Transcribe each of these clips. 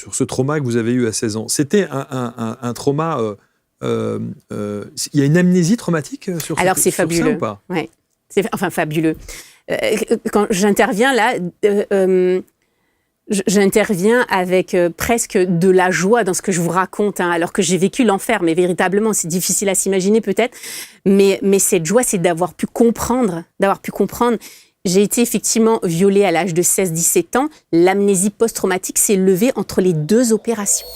sur ce trauma que vous avez eu à 16 ans. C'était un trauma... il y a une amnésie traumatique sur Alors, c'est fabuleux. Ça ou pas ? Ouais. C'est fabuleux. Quand j'interviens là... J'interviens avec presque de la joie dans ce que je vous raconte, alors que j'ai vécu l'enfer, mais véritablement, c'est difficile à s'imaginer peut-être. Mais cette joie, c'est d'avoir pu comprendre. J'ai été effectivement violée à l'âge de 16-17 ans. L'amnésie post-traumatique s'est levée entre les 2 opérations.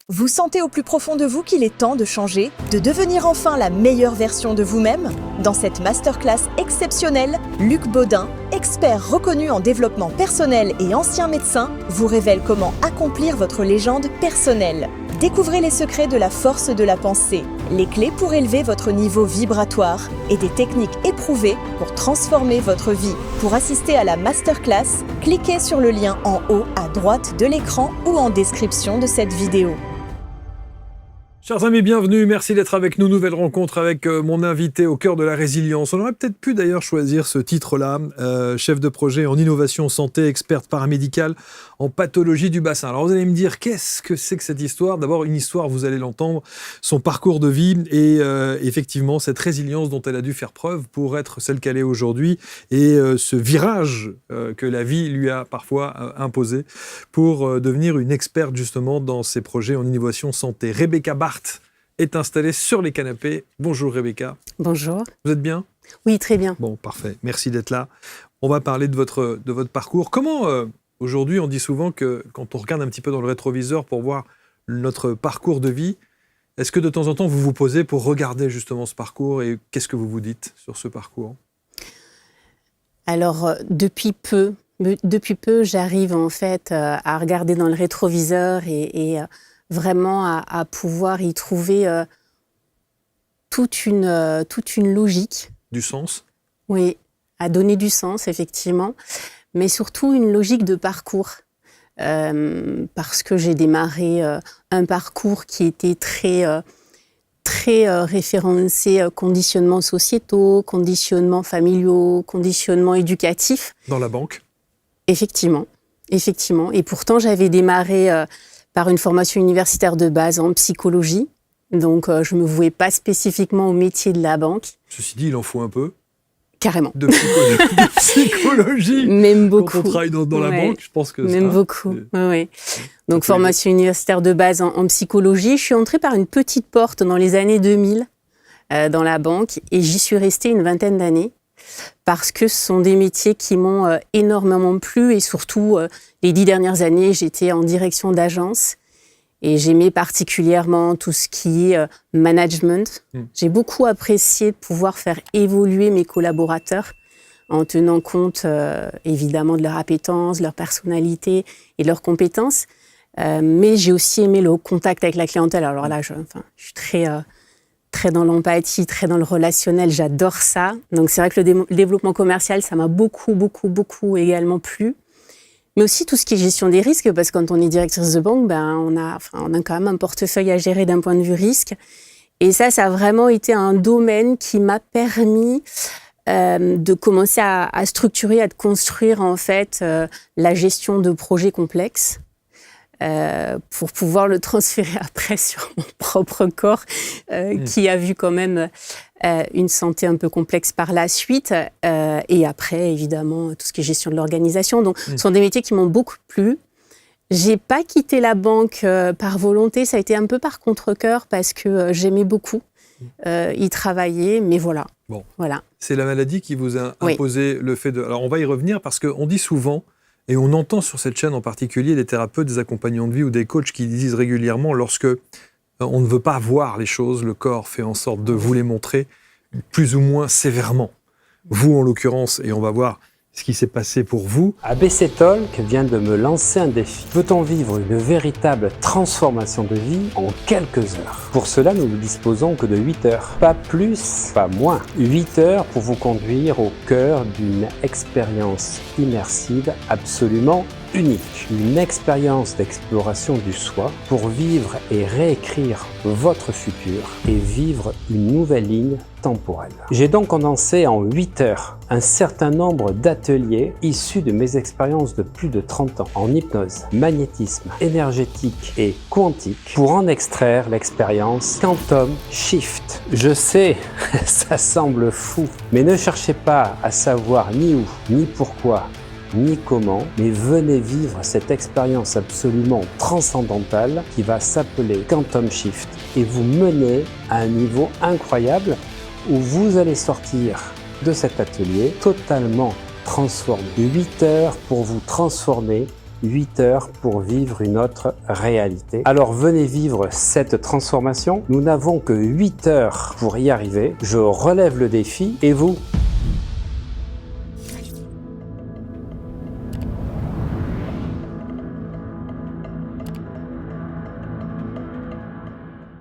Vous sentez au plus profond de vous qu'il est temps de changer, de devenir enfin la meilleure version de vous-même ? Dans cette masterclass exceptionnelle, Luc Baudin, expert reconnu en développement personnel et ancien médecin, vous révèle comment accomplir votre légende personnelle. Découvrez les secrets de la force de la pensée, les clés pour élever votre niveau vibratoire et des techniques éprouvées pour transformer votre vie. Pour assister à la masterclass, cliquez sur le lien en haut à droite de l'écran ou en description de cette vidéo. Chers amis, bienvenue, merci d'être avec nous. Nouvelle rencontre avec mon invité au cœur de la résilience. On aurait peut-être pu d'ailleurs choisir ce titre-là, chef de projet en innovation santé, experte paramédicale en pathologie du bassin. Alors vous allez me dire, qu'est-ce que c'est que cette histoire ? D'abord, une histoire, vous allez l'entendre, son parcours de vie et effectivement cette résilience dont elle a dû faire preuve pour être celle qu'elle est aujourd'hui et ce virage que la vie lui a parfois imposé pour devenir une experte justement dans ses projets en innovation santé. Rebecca Barth est installée sur les canapés. Bonjour Rebecca. Bonjour. Vous êtes bien ? Oui, très bien. Bon, parfait. Merci d'être là. On va parler de votre parcours. Comment, aujourd'hui, on dit souvent que quand on regarde un petit peu dans le rétroviseur pour voir notre parcours de vie, est-ce que de temps en temps, vous vous posez pour regarder justement ce parcours et qu'est-ce que vous vous dites sur ce parcours ? Alors, depuis peu, j'arrive en fait à regarder dans le rétroviseur et vraiment à pouvoir y trouver toute une logique. Du sens ? Oui, à donner du sens, effectivement, mais surtout une logique de parcours. Parce que j'ai démarré un parcours qui était très référencé conditionnements sociétaux, conditionnements familiaux, conditionnements éducatifs. Dans la banque ? Effectivement. Et pourtant, j'avais démarré par une formation universitaire de base en psychologie. Donc, je ne me vouais pas spécifiquement au métier de la banque. Ceci dit, il en faut un peu. Carrément. De psychologie. Même beaucoup. Quand on travaille dans la banque, je pense que même beaucoup. Oui. Donc, formation universitaire de base en psychologie. Je suis entrée par une petite porte dans les années 2000 dans la banque et j'y suis restée une 20aine d'années parce que ce sont des métiers qui m'ont énormément plu et surtout, les 10 dernières années, j'étais en direction d'agence et j'aimais particulièrement tout ce qui est management. J'ai beaucoup apprécié de pouvoir faire évoluer mes collaborateurs en tenant compte évidemment de leur appétence, leur personnalité et leurs compétences. Mais j'ai aussi aimé le contact avec la clientèle. Alors là, je suis très dans l'empathie, très dans le relationnel. J'adore ça. Donc c'est vrai que le développement commercial, ça m'a beaucoup également plu. Mais aussi tout ce qui est gestion des risques, parce que quand on est directrice de banque, on a quand même un portefeuille à gérer d'un point de vue risque. Et ça a vraiment été un domaine qui m'a permis de commencer à structurer, à construire en fait la gestion de projets complexes pour pouvoir le transférer après sur mon propre corps qui a vu quand même une santé un peu complexe par la suite et après évidemment tout ce qui est gestion de l'organisation. Donc ce sont des métiers qui m'ont beaucoup plu. J'ai pas quitté la banque par volonté, ça a été un peu par contre-cœur parce que j'aimais beaucoup y travailler, mais voilà. Bon. Voilà. C'est la maladie qui vous a imposé le fait de... Alors on va y revenir parce qu'on dit souvent, et on entend sur cette chaîne en particulier des thérapeutes, des accompagnants de vie ou des coachs qui disent régulièrement lorsque on ne veut pas voir les choses, le corps fait en sorte de vous les montrer plus ou moins sévèrement. Vous en l'occurrence, et on va voir ce qui s'est passé pour vous. ABC Talk vient de me lancer un défi. Veut-on vivre une véritable transformation de vie en quelques heures? Pour cela, nous ne disposons que de 8 heures. Pas plus, pas moins. 8 heures pour vous conduire au cœur d'une expérience immersive absolument unique, une expérience d'exploration du soi pour vivre et réécrire votre futur et vivre une nouvelle ligne temporelle. J'ai donc condensé en 8 heures un certain nombre d'ateliers issus de mes expériences de plus de 30 ans en hypnose, magnétisme, énergétique et quantique pour en extraire l'expérience Quantum Shift. Je sais, ça semble fou, mais ne cherchez pas à savoir ni où, ni pourquoi, ni comment, mais venez vivre cette expérience absolument transcendantale qui va s'appeler Quantum Shift et vous mener à un niveau incroyable où vous allez sortir de cet atelier totalement transformé. 8 heures pour vous transformer, 8 heures pour vivre une autre réalité. Alors venez vivre cette transformation. Nous n'avons que 8 heures pour y arriver. Je relève le défi et vous ?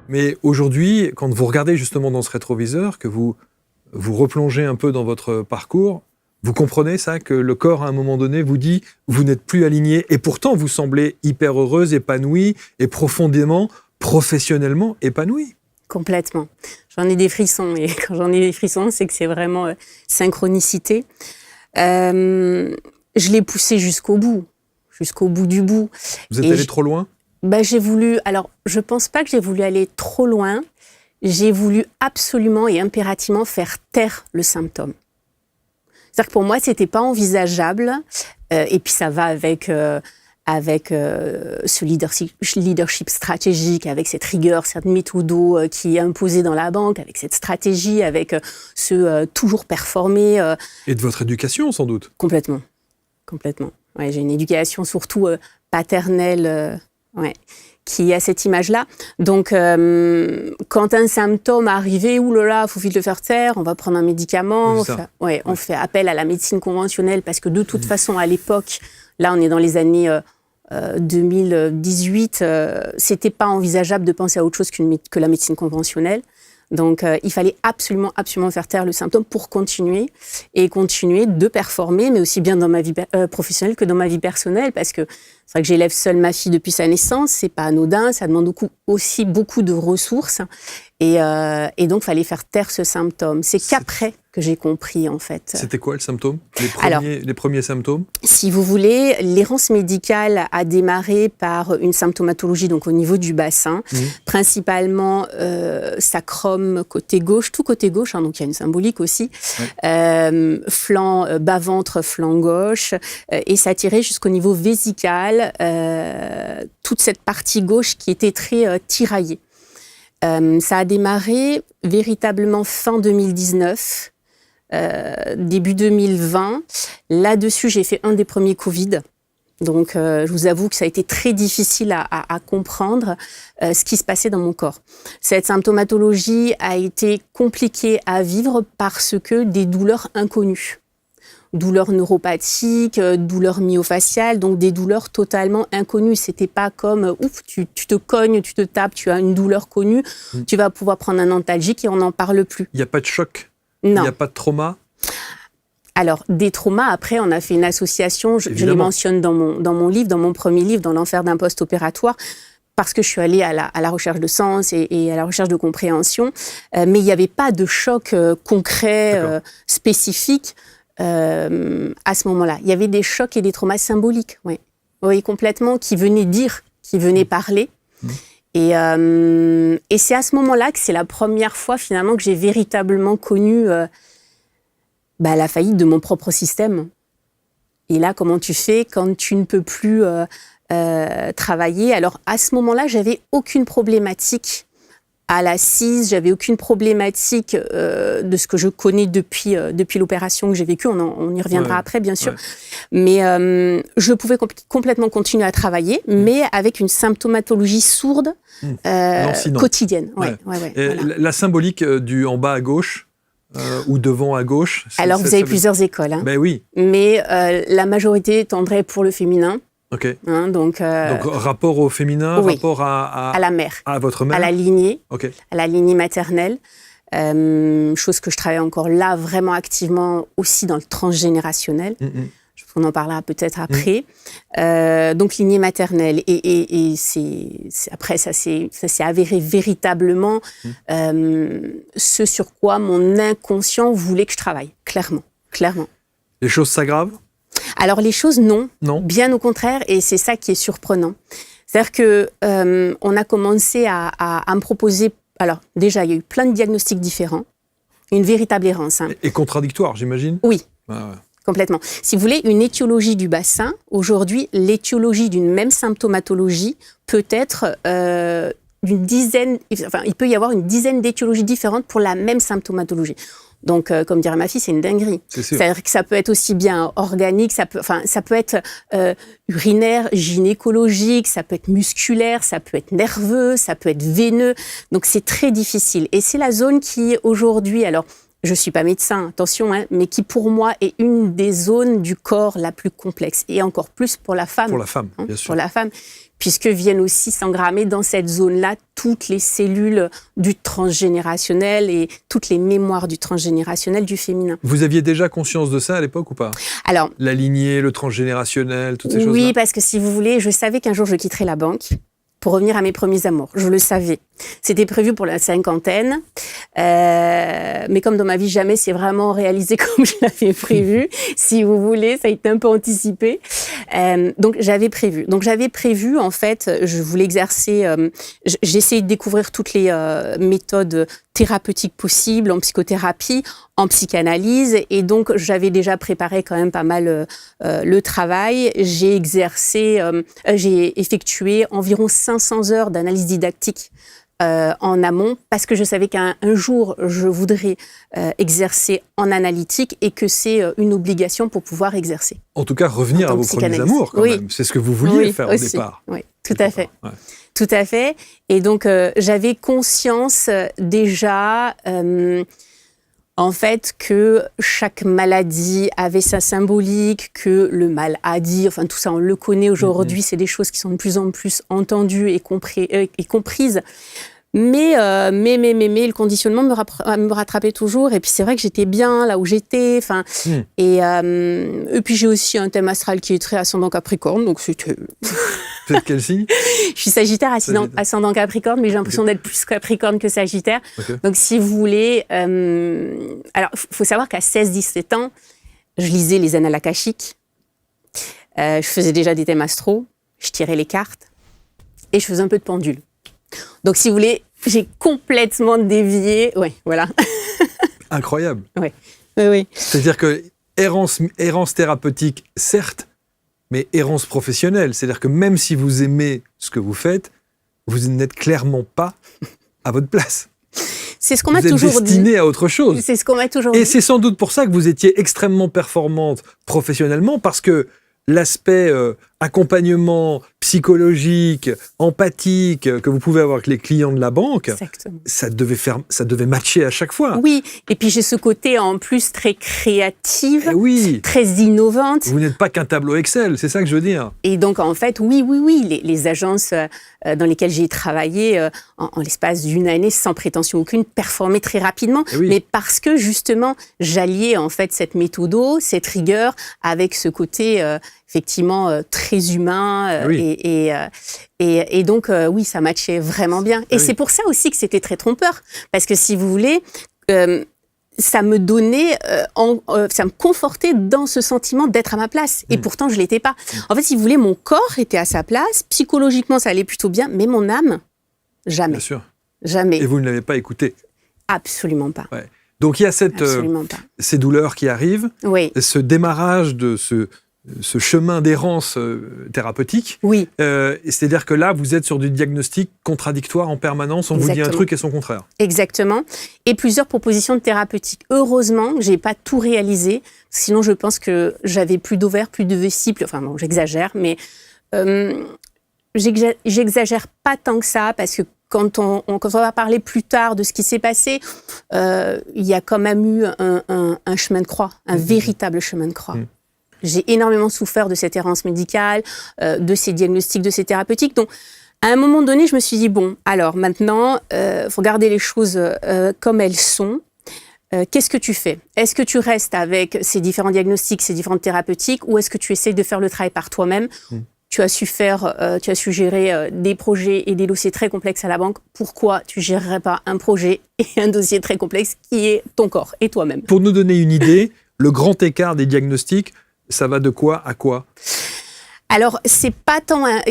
Mais aujourd'hui, quand vous regardez justement dans ce rétroviseur, que vous replongez un peu dans votre parcours, vous comprenez ça, que le corps à un moment donné vous dit vous n'êtes plus aligné et pourtant vous semblez hyper heureuse, épanouie et profondément, professionnellement épanouie. Complètement. J'en ai des frissons et quand j'en ai des frissons, c'est que c'est vraiment synchronicité. Je l'ai poussé jusqu'au bout du bout. Vous êtes allé trop loin ? J'ai voulu, alors je pense pas que j'ai voulu aller trop loin, j'ai voulu absolument et impérativement faire taire le symptôme. C'est-à-dire que pour moi, c'était pas envisageable, et puis ça va avec ce leadership stratégique, avec cette rigueur, cette méthode qui est imposée dans la banque, avec cette stratégie, avec ce toujours performer. Et de votre éducation, sans doute. Complètement. Ouais, j'ai une éducation surtout paternelle. Ouais, qui a cette image-là. Donc, quand un symptôme arrivait, oulala, faut vite le faire taire, on va prendre un médicament. On fait appel à la médecine conventionnelle parce que de toute façon, à l'époque, là, on est dans les années 2018, c'était pas envisageable de penser à autre chose que la médecine conventionnelle. Donc, il fallait absolument faire taire le symptôme pour continuer de performer, mais aussi bien dans ma vie professionnelle que dans ma vie personnelle, parce que c'est vrai que j'élève seule ma fille depuis sa naissance, c'est pas anodin, ça demande aussi beaucoup de ressources, et donc, fallait faire taire ce symptôme. C'est qu'après que j'ai compris, en fait. C'était quoi le symptôme ? Les premiers symptômes ? Si vous voulez, l'errance médicale a démarré par une symptomatologie donc au niveau du bassin, principalement sacrum côté gauche, tout côté gauche, donc il y a une symbolique aussi, flanc, bas-ventre, flanc gauche, et ça tirait jusqu'au niveau vésical, toute cette partie gauche qui était très tiraillée. Ça a démarré véritablement fin 2019, début 2020. Là-dessus, j'ai fait un des premiers Covid. Donc, je vous avoue que ça a été très difficile à comprendre ce qui se passait dans mon corps. Cette symptomatologie a été compliquée à vivre parce que des douleurs inconnues. Douleurs neuropathiques, douleurs myofasciales, donc des douleurs totalement inconnues. C'était pas comme ouf, tu te cognes, tu te tapes, tu as une douleur connue, tu vas pouvoir prendre un antalgique et on n'en parle plus. Il n'y a pas de choc ? Non. Il n'y a pas de trauma ? Alors, des traumas, après, on a fait une association, je les mentionne dans mon livre, dans mon premier livre, dans l'enfer d'un post-opératoire, parce que je suis allée à la recherche de sens et à la recherche de compréhension, mais il n'y avait pas de choc concret, spécifique. À ce moment-là, il y avait des chocs et des traumas symboliques, oui, complètement, qui venaient parler. Et c'est à ce moment-là que c'est la première fois finalement que j'ai véritablement connu la faillite de mon propre système. Et là, comment tu fais quand tu ne peux plus travailler ? Alors à ce moment-là, j'avais aucune problématique à l'assise, j'avais aucune problématique de ce que je connais depuis l'opération que j'ai vécue. On y reviendra après, bien sûr. Mais je pouvais complètement continuer à travailler, mais avec une symptomatologie sourde, quotidienne. La symbolique du en bas à gauche ou devant à gauche. Alors, vous avez plusieurs écoles. Ben oui. Mais la majorité tendrait pour le féminin. Ok. Donc rapport au féminin, rapport à la mère, à votre mère, à la lignée, à la lignée maternelle. Chose que je travaille encore là vraiment activement aussi dans le transgénérationnel. On en parlera peut-être après. Donc, lignée maternelle. Et après, ça s'est avéré véritablement ce sur quoi mon inconscient voulait que je travaille, clairement. Les choses s'aggravent ? Alors, les choses, non. Bien au contraire, et c'est ça qui est surprenant. C'est-à-dire qu'on a commencé à me proposer... Alors, déjà, il y a eu plein de diagnostics différents. Une véritable errance. Et contradictoire, j'imagine ? Oui. Ouais. Complètement. Si vous voulez, une étiologie du bassin, aujourd'hui, l'étiologie d'une même symptomatologie peut être d'une dizaine, enfin, il peut y avoir une dizaine d'étiologies différentes pour la même symptomatologie. Donc, comme dirait ma fille, c'est une dinguerie. C'est-à-dire que ça peut être aussi bien organique, ça peut être urinaire, gynécologique, ça peut être musculaire, ça peut être nerveux, ça peut être veineux. Donc, c'est très difficile. Et c'est la zone qui, aujourd'hui, alors, je suis pas médecin, attention, mais qui pour moi est une des zones du corps la plus complexe. Et encore plus pour la femme. Pour la femme, bien sûr. Pour la femme, puisque viennent aussi s'engrammer dans cette zone-là toutes les cellules du transgénérationnel et toutes les mémoires du transgénérationnel du féminin. Vous aviez déjà conscience de ça à l'époque ou pas ? Alors, la lignée, le transgénérationnel, toutes ces choses-là ? Oui, parce que si vous voulez, je savais qu'un jour je quitterais la banque pour revenir à mes premiers amours. Je le savais. C'était prévu pour la cinquantaine. Mais comme dans ma vie, jamais c'est vraiment réalisé comme je l'avais prévu. Si vous voulez, ça a été un peu anticipé. Donc, j'avais prévu, en fait, je voulais exercer... j'ai essayé de découvrir toutes les méthodes thérapeutiques possibles en psychothérapie, en psychanalyse. Et donc, j'avais déjà préparé quand même pas mal le travail. J'ai effectué environ 500 heures d'analyse didactique en amont, parce que je savais qu'un jour, je voudrais exercer en analytique et que c'est une obligation pour pouvoir exercer. En tout cas, revenir à vos premiers amours, quand même. C'est ce que vous vouliez faire aussi, au départ. Oui, tout à fait. Ouais. Tout à fait. Et donc, j'avais conscience déjà, en fait, que chaque maladie avait sa symbolique, que le maladie, enfin tout ça, on le connaît aujourd'hui, c'est des choses qui sont de plus en plus entendues et comprises. Mais le conditionnement me rattrapait toujours. Et puis c'est vrai que j'étais bien là où j'étais. Enfin, et puis j'ai aussi un thème astral qui est très ascendant Capricorne, donc c'était. Vous êtes quel signe ? Je suis Sagittaire ascendant Capricorne, mais j'ai l'impression d'être plus Capricorne que Sagittaire. Okay. Donc si vous voulez, alors faut savoir qu'à 16-17 ans, je lisais les annales akashiques. Je faisais déjà des thèmes astro. Je tirais les cartes et je faisais un peu de pendule. Donc, si vous voulez, j'ai complètement dévié. Oui, voilà. Incroyable. Oui. C'est-à-dire que errance thérapeutique, certes, mais errance professionnelle. C'est-à-dire que même si vous aimez ce que vous faites, vous n'êtes clairement pas à votre place. C'est ce qu'on m'a toujours dit. Vous êtes destiné à autre chose. C'est ce qu'on m'a toujours dit. Et c'est sans doute pour ça que vous étiez extrêmement performante professionnellement, parce que l'aspect accompagnement psychologique, empathique que vous pouvez avoir avec les clients de la banque, ça devait matcher à chaque fois. Oui, et puis j'ai ce côté en plus très créative, très innovante. Vous n'êtes pas qu'un tableau Excel, c'est ça que je veux dire. Et donc en fait, oui, les agences dans lesquelles j'ai travaillé en l'espace d'une année, sans prétention aucune, performaient très rapidement, mais parce que justement, j'alliais en fait cette méthodo, cette rigueur, avec ce côté effectivement très humain et donc oui, ça matchait vraiment bien. Et c'est pour ça aussi que c'était très trompeur, parce que si vous voulez, ça me donnait, ça me confortait dans ce sentiment d'être à ma place. Et pourtant, je l'étais pas. En fait, si vous voulez, mon corps était à sa place, psychologiquement, ça allait plutôt bien, mais mon âme, jamais. Bien sûr. Jamais. Et vous ne l'avez pas écouté. Absolument pas. Ouais. Donc il y a ces douleurs qui arrivent, ce démarrage de ce chemin d'errance thérapeutique. Oui. C'est-à-dire que là, vous êtes sur du diagnostic contradictoire en permanence. On vous dit un truc et son contraire. Exactement. Et plusieurs propositions de thérapeutique. Heureusement que je n'ai pas tout réalisé. Sinon, je pense que j'avais plus d'ovaires, plus de vessie. Enfin, bon, j'exagère, mais j'exagère pas tant que ça, parce que quand on va parler plus tard de ce qui s'est passé, il y a quand même eu un chemin de croix, un véritable chemin de croix. J'ai énormément souffert de cette errance médicale, de ces diagnostics, de ces thérapeutiques. Donc, à un moment donné, je me suis dit, bon, alors maintenant, il faut garder les choses comme elles sont. qu'est-ce que tu fais? Est-ce que tu restes avec ces différents diagnostics, ces différentes thérapeutiques, ou est-ce que tu essayes de faire le travail par toi-même? Tu as su gérer des projets et des dossiers très complexes à la banque. Pourquoi tu gérerais pas un projet et un dossier très complexe qui est ton corps et toi-même? Pour nous donner une idée, le grand écart des diagnostics, ça va de quoi à quoi? Alors, il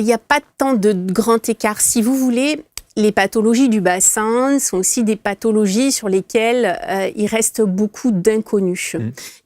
n'y a pas tant de grand écart. Si vous voulez, les pathologies du bassin sont aussi des pathologies sur lesquelles il reste beaucoup d'inconnus.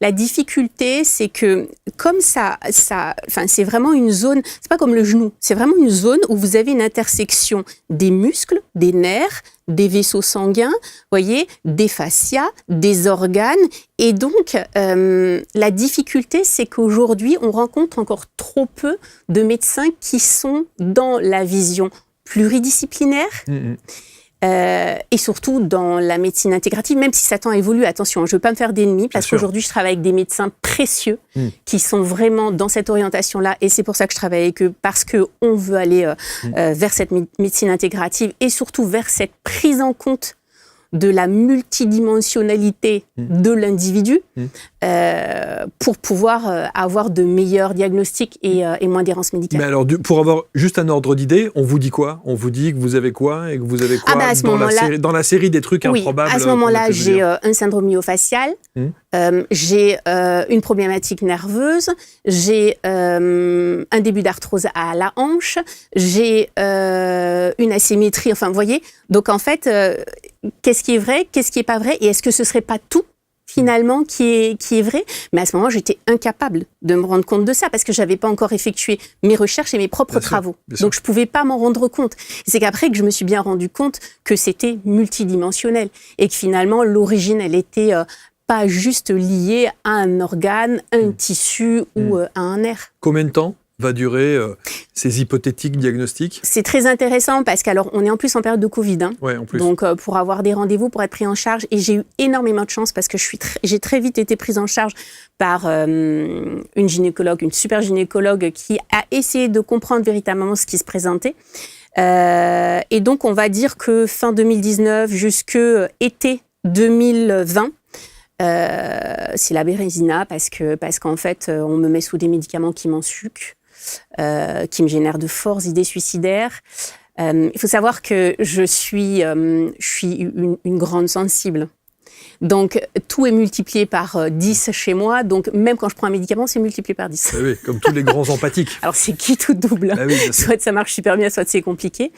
La difficulté, c'est que comme c'est vraiment une zone, c'est pas comme le genou, c'est vraiment une zone où vous avez une intersection des muscles, des nerfs, des vaisseaux sanguins, voyez, des fascias, des organes. Et donc, la difficulté, c'est qu'aujourd'hui, on rencontre encore trop peu de médecins qui sont dans la vision pluridisciplinaire et surtout dans la médecine intégrative, même si ça tend à évoluer. Attention, je ne veux pas me faire d'ennemis parce qu'aujourd'hui, je travaille avec des médecins précieux qui sont vraiment dans cette orientation-là et c'est pour ça que je travaille avec eux parce qu'on veut aller vers cette médecine intégrative et surtout vers cette prise en compte de la multidimensionnalité de l'individu pour pouvoir avoir de meilleurs diagnostics et moins d'errance médicale. Mais alors, pour avoir juste un ordre d'idée, on vous dit quoi? On vous dit que vous avez quoi et que vous avez quoi dans la série des trucs improbables? À ce moment-là, j'ai un syndrome myofascial, j'ai une problématique nerveuse, j'ai un début d'arthrose à la hanche, j'ai une asymétrie, enfin, vous voyez. Donc, en fait, qu'est-ce qui est vrai, qu'est-ce qui n'est pas vrai, et est-ce que ce ne serait pas tout finalement qui est vrai? Mais à ce moment, j'étais incapable de me rendre compte de ça parce que je n'avais pas encore effectué mes recherches et mes propres travaux. Donc, je ne pouvais pas m'en rendre compte. Et c'est qu'après que je me suis bien rendu compte que c'était multidimensionnel et que finalement, l'origine, elle était pas juste liée à un organe, un tissu ou à un nerf. Combien de temps va durer ces hypothétiques diagnostics? C'est très intéressant parce qu'alors on est en plus en période de Covid, Ouais, en plus. Donc pour avoir des rendez-vous, pour être pris en charge, et j'ai eu énormément de chance parce que j'ai très vite été prise en charge par une gynécologue, une super gynécologue qui a essayé de comprendre véritablement ce qui se présentait. Et donc on va dire que fin 2019 jusque été 2020, c'est la bérésina parce qu'en fait on me met sous des médicaments qui m'ensucrent, qui me génèrent de fortes idées suicidaires. Il faut savoir que je suis une grande sensible. Donc, tout est multiplié par 10 chez moi. Donc, même quand je prends un médicament, c'est multiplié par 10. Ah oui, comme tous les grands empathiques. Alors, c'est qui tout double. Ah oui, soit ça marche super bien, soit c'est compliqué.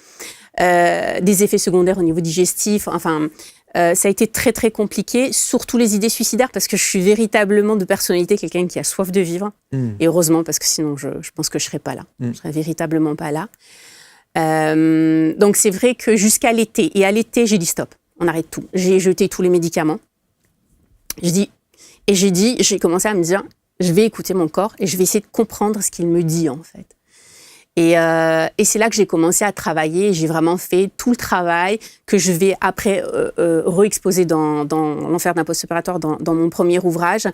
Des effets secondaires au niveau digestif. Enfin, ça a été très, très compliqué. Surtout les idées suicidaires, parce que je suis véritablement de personnalité quelqu'un qui a soif de vivre. Et heureusement, parce que sinon, je pense que je ne serais pas là. Je ne serais véritablement pas là. Donc, c'est vrai que jusqu'à l'été. Et à l'été, j'ai dit stop. On arrête tout. J'ai jeté tous les médicaments. J'ai commencé à me dire, je vais écouter mon corps et je vais essayer de comprendre ce qu'il me dit, en fait. Et c'est là que j'ai commencé à travailler. J'ai vraiment fait tout le travail que je vais après re-exposer dans l'enfer d'un post-opératoire, dans mon premier ouvrage.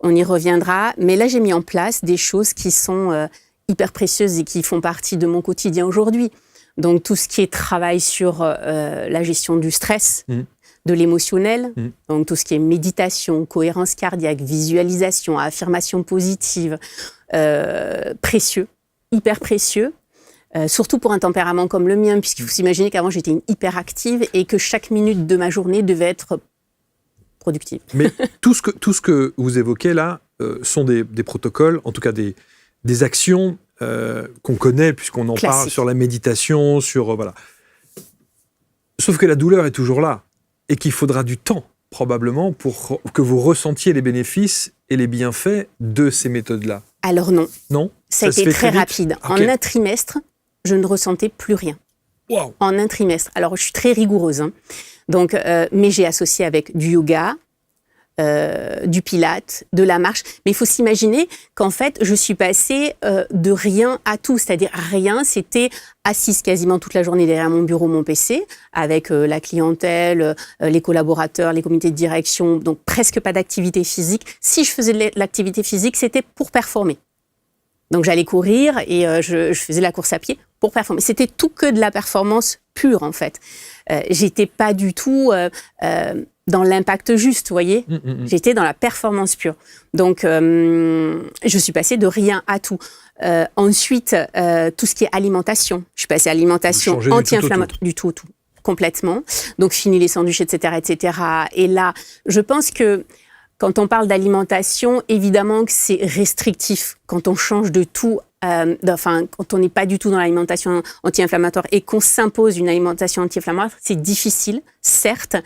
On y reviendra. Mais là, j'ai mis en place des choses qui sont hyper précieuses et qui font partie de mon quotidien aujourd'hui. Donc, tout ce qui est travail sur la gestion du stress, de l'émotionnel, donc tout ce qui est méditation, cohérence cardiaque, visualisation, affirmation positive, précieux, hyper précieux, surtout pour un tempérament comme le mien, puisqu'il faut s'imaginer qu'avant j'étais une hyperactive et que chaque minute de ma journée devait être productive. Mais tout ce que vous évoquez là sont des protocoles, en tout cas des actions qu'on connaît, puisqu'on en parle sur la méditation, voilà. Sauf que la douleur est toujours là, et qu'il faudra du temps, probablement, pour que vous ressentiez les bénéfices et les bienfaits de ces méthodes-là. Alors non. Non? Ça a été très rapide. Okay. En un trimestre, je ne ressentais plus rien. Wow. En un trimestre. Alors, je suis très rigoureuse. Donc, mais j'ai associé avec du yoga, du pilates, de la marche. Mais il faut s'imaginer qu'en fait, je suis passée de rien à tout. C'est-à-dire rien, c'était assise quasiment toute la journée derrière mon bureau, mon PC, avec la clientèle, les collaborateurs, les comités de direction, donc presque pas d'activité physique. Si je faisais de l'activité physique, c'était pour performer. Donc j'allais courir et je faisais la course à pied pour performer. C'était tout que de la performance pure, en fait. J'étais pas du tout dans l'impact juste, vous voyez. J'étais dans la performance pure. Donc, je suis passée de rien à tout. Ensuite, tout ce qui est alimentation. Je suis passée à alimentation anti-inflammatoire, du tout au tout, complètement. Donc, fini les sandwichs, etc., etc. Et là, je pense que quand on parle d'alimentation, évidemment que c'est restrictif. Quand on change de tout, quand on n'est pas du tout dans l'alimentation anti-inflammatoire et qu'on s'impose une alimentation anti-inflammatoire, c'est difficile, certes,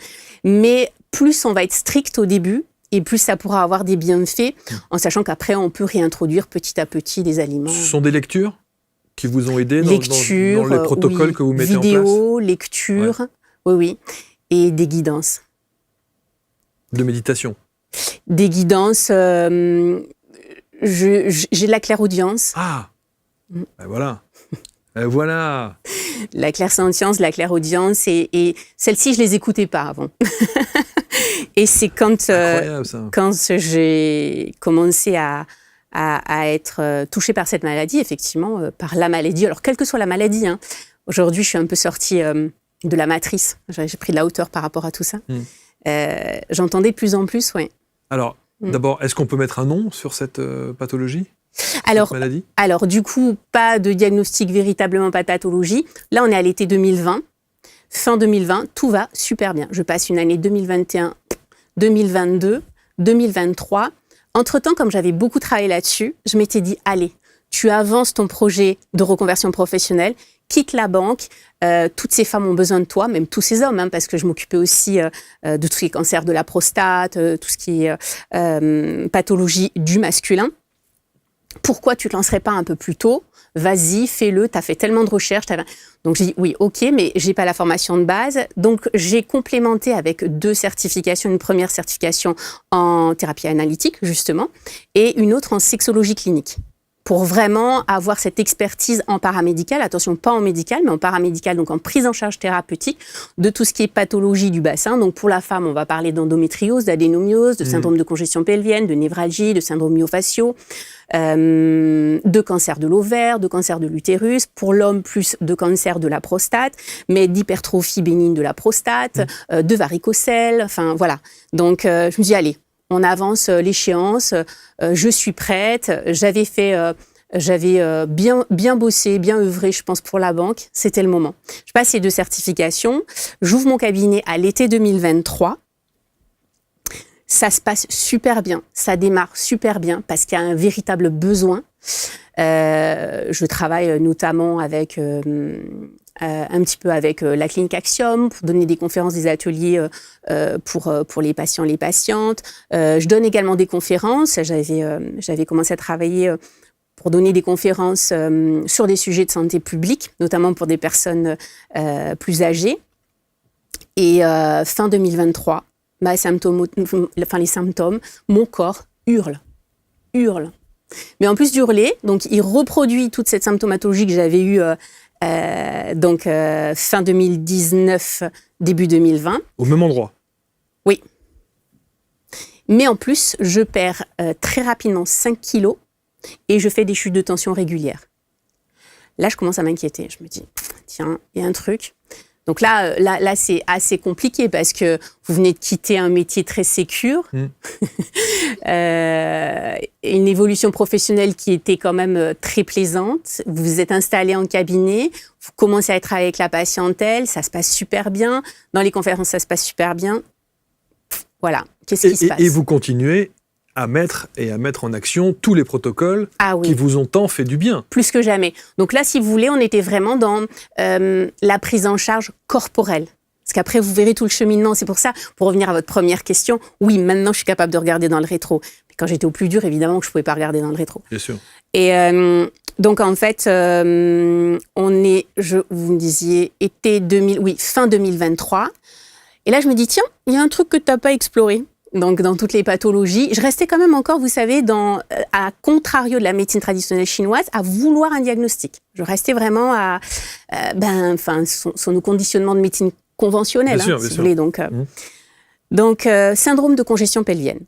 mais plus on va être strict au début, et plus ça pourra avoir des bienfaits, en sachant qu'après, on peut réintroduire petit à petit des aliments. Ce sont des lectures qui vous ont aidé dans les protocoles que vous mettez en place? Vidéos, lectures, oui, et des guidances. De méditation? Des guidances, j'ai de la clairaudience. Ah, ben voilà. Voilà. La clairsentience, la clairaudience, et celles-ci, je les écoutais pas avant. Et c'est quand j'ai commencé à être touchée par cette maladie, effectivement, par la maladie. Alors, quelle que soit la maladie, hein. Aujourd'hui, je suis un peu sortie de la matrice. J'ai pris de la hauteur par rapport à tout ça. J'entendais de plus en plus, oui. Alors, d'abord, est-ce qu'on peut mettre un nom sur cette pathologie? Maladie? Alors, du coup, pas de diagnostic véritablement, pas de pathologie. Là, on est à l'été 2020. Fin 2020, tout va super bien. Je passe une année 2021, 2022, 2023. Entre-temps, comme j'avais beaucoup travaillé là-dessus, je m'étais dit, allez, tu avances ton projet de reconversion professionnelle, quitte la banque, toutes ces femmes ont besoin de toi, même tous ces hommes, hein, parce que je m'occupais aussi de tous les cancers de la prostate, tout ce qui est pathologie du masculin. Pourquoi tu ne te lancerais pas un peu plus tôt? Vas-y, fais-le, tu as fait tellement de recherches. Donc j'ai dit, oui, ok, mais je n'ai pas la formation de base. Donc j'ai complémenté avec 2 certifications, une première certification en thérapie analytique, justement, et une autre en sexologie clinique, pour vraiment avoir cette expertise en paramédical, attention, pas en médical, mais en paramédical, donc en prise en charge thérapeutique de tout ce qui est pathologie du bassin. Donc pour la femme, on va parler d'endométriose, d'adénomiose, de syndrome de congestion pelvienne, de névralgie, de syndrome myofasciaux, de cancer de l'ovaire, de cancer de l'utérus, pour l'homme plus de cancer de la prostate, mais d'hypertrophie bénigne de la prostate, de varicocèle, enfin voilà. Donc je me dis, allez, on avance l'échéance, je suis prête, j'avais bien bossé, bien œuvré, je pense, pour la banque, c'était le moment. Je passe ces 2 certifications, j'ouvre mon cabinet à l'été 2023, ça se passe super bien, ça démarre super bien, parce qu'il y a un véritable besoin. Je travaille notamment avec... un petit peu avec la clinique Axiom pour donner des conférences, des ateliers pour les patients, les patientes. Je donne également des conférences. J'avais commencé à travailler pour donner des conférences sur des sujets de santé publique, notamment pour des personnes plus âgées. Et fin 2023, les symptômes, mon corps hurle. Mais en plus d'hurler, donc il reproduit toute cette symptomatologie que j'avais eue fin 2019, début 2020. Au même endroit? Oui. Mais en plus, je perds très rapidement 5 kilos et je fais des chutes de tension régulières. Là, je commence à m'inquiéter. Je me dis, tiens, il y a un truc. Donc là, c'est assez compliqué parce que vous venez de quitter un métier très sécure, une évolution professionnelle qui était quand même très plaisante. Vous vous êtes installé en cabinet, vous commencez à travailler avec la patientèle, ça se passe super bien. Dans les conférences, ça se passe super bien. Voilà, qu'est-ce qui se passe? Et vous continuez à mettre en action tous les protocoles qui vous ont tant fait du bien. Plus que jamais. Donc là, si vous voulez, on était vraiment dans la prise en charge corporelle. Parce qu'après, vous verrez tout le cheminement. C'est pour ça, pour revenir à votre première question, oui, maintenant, je suis capable de regarder dans le rétro. Mais quand j'étais au plus dur, évidemment que je ne pouvais pas regarder dans le rétro. Bien sûr. Et donc, en fait, vous me disiez, fin 2023. Et là, je me dis, tiens, il y a un truc que tu n'as pas exploré. Donc, dans toutes les pathologies, je restais quand même encore, vous savez, à contrario de la médecine traditionnelle chinoise, à vouloir un diagnostic. Je restais vraiment sur nos conditionnements de médecine conventionnelle, bien si sûr. vous voulez. Donc, syndrome de congestion pelvienne.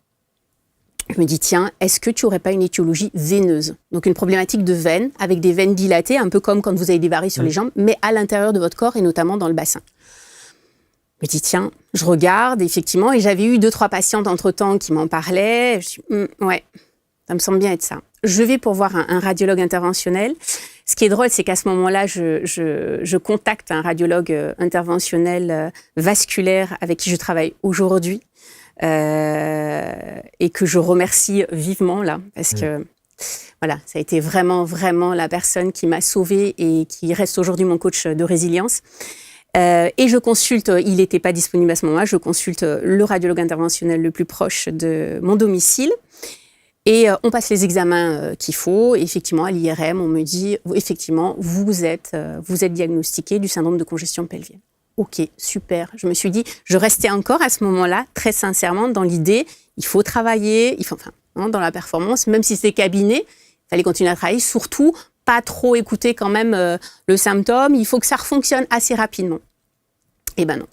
Je me dis, tiens, est-ce que tu n'aurais pas une étiologie veineuse? Donc, une problématique de veine, avec des veines dilatées, un peu comme quand vous avez des varices sur les jambes, mais à l'intérieur de votre corps et notamment dans le bassin. me dis, tiens, je regarde, effectivement, et j'avais eu 2-3 patientes entre-temps qui m'en parlaient. Je dis, ouais, ça me semble bien être ça. Je vais pour voir un radiologue interventionnel. Ce qui est drôle, c'est qu'à ce moment-là, je contacte un radiologue interventionnel vasculaire avec qui je travaille aujourd'hui et que je remercie vivement, là, parce que voilà, ça a été vraiment, vraiment la personne qui m'a sauvée et qui reste aujourd'hui mon coach de résilience. Et je consulte, il n'était pas disponible à ce moment-là, je consulte le radiologue interventionnel le plus proche de mon domicile. Et on passe les examens qu'il faut. Et effectivement, à l'IRM, on me dit, effectivement, vous êtes diagnostiqué du syndrome de congestion pelvienne. Ok, super. Je me suis dit, je restais encore à ce moment-là, très sincèrement, dans l'idée, il faut travailler, dans la performance, même si c'est cabinet, il fallait continuer à travailler, surtout pas trop écouter quand même le symptôme, il faut que ça refonctionne assez rapidement. Eh ben non.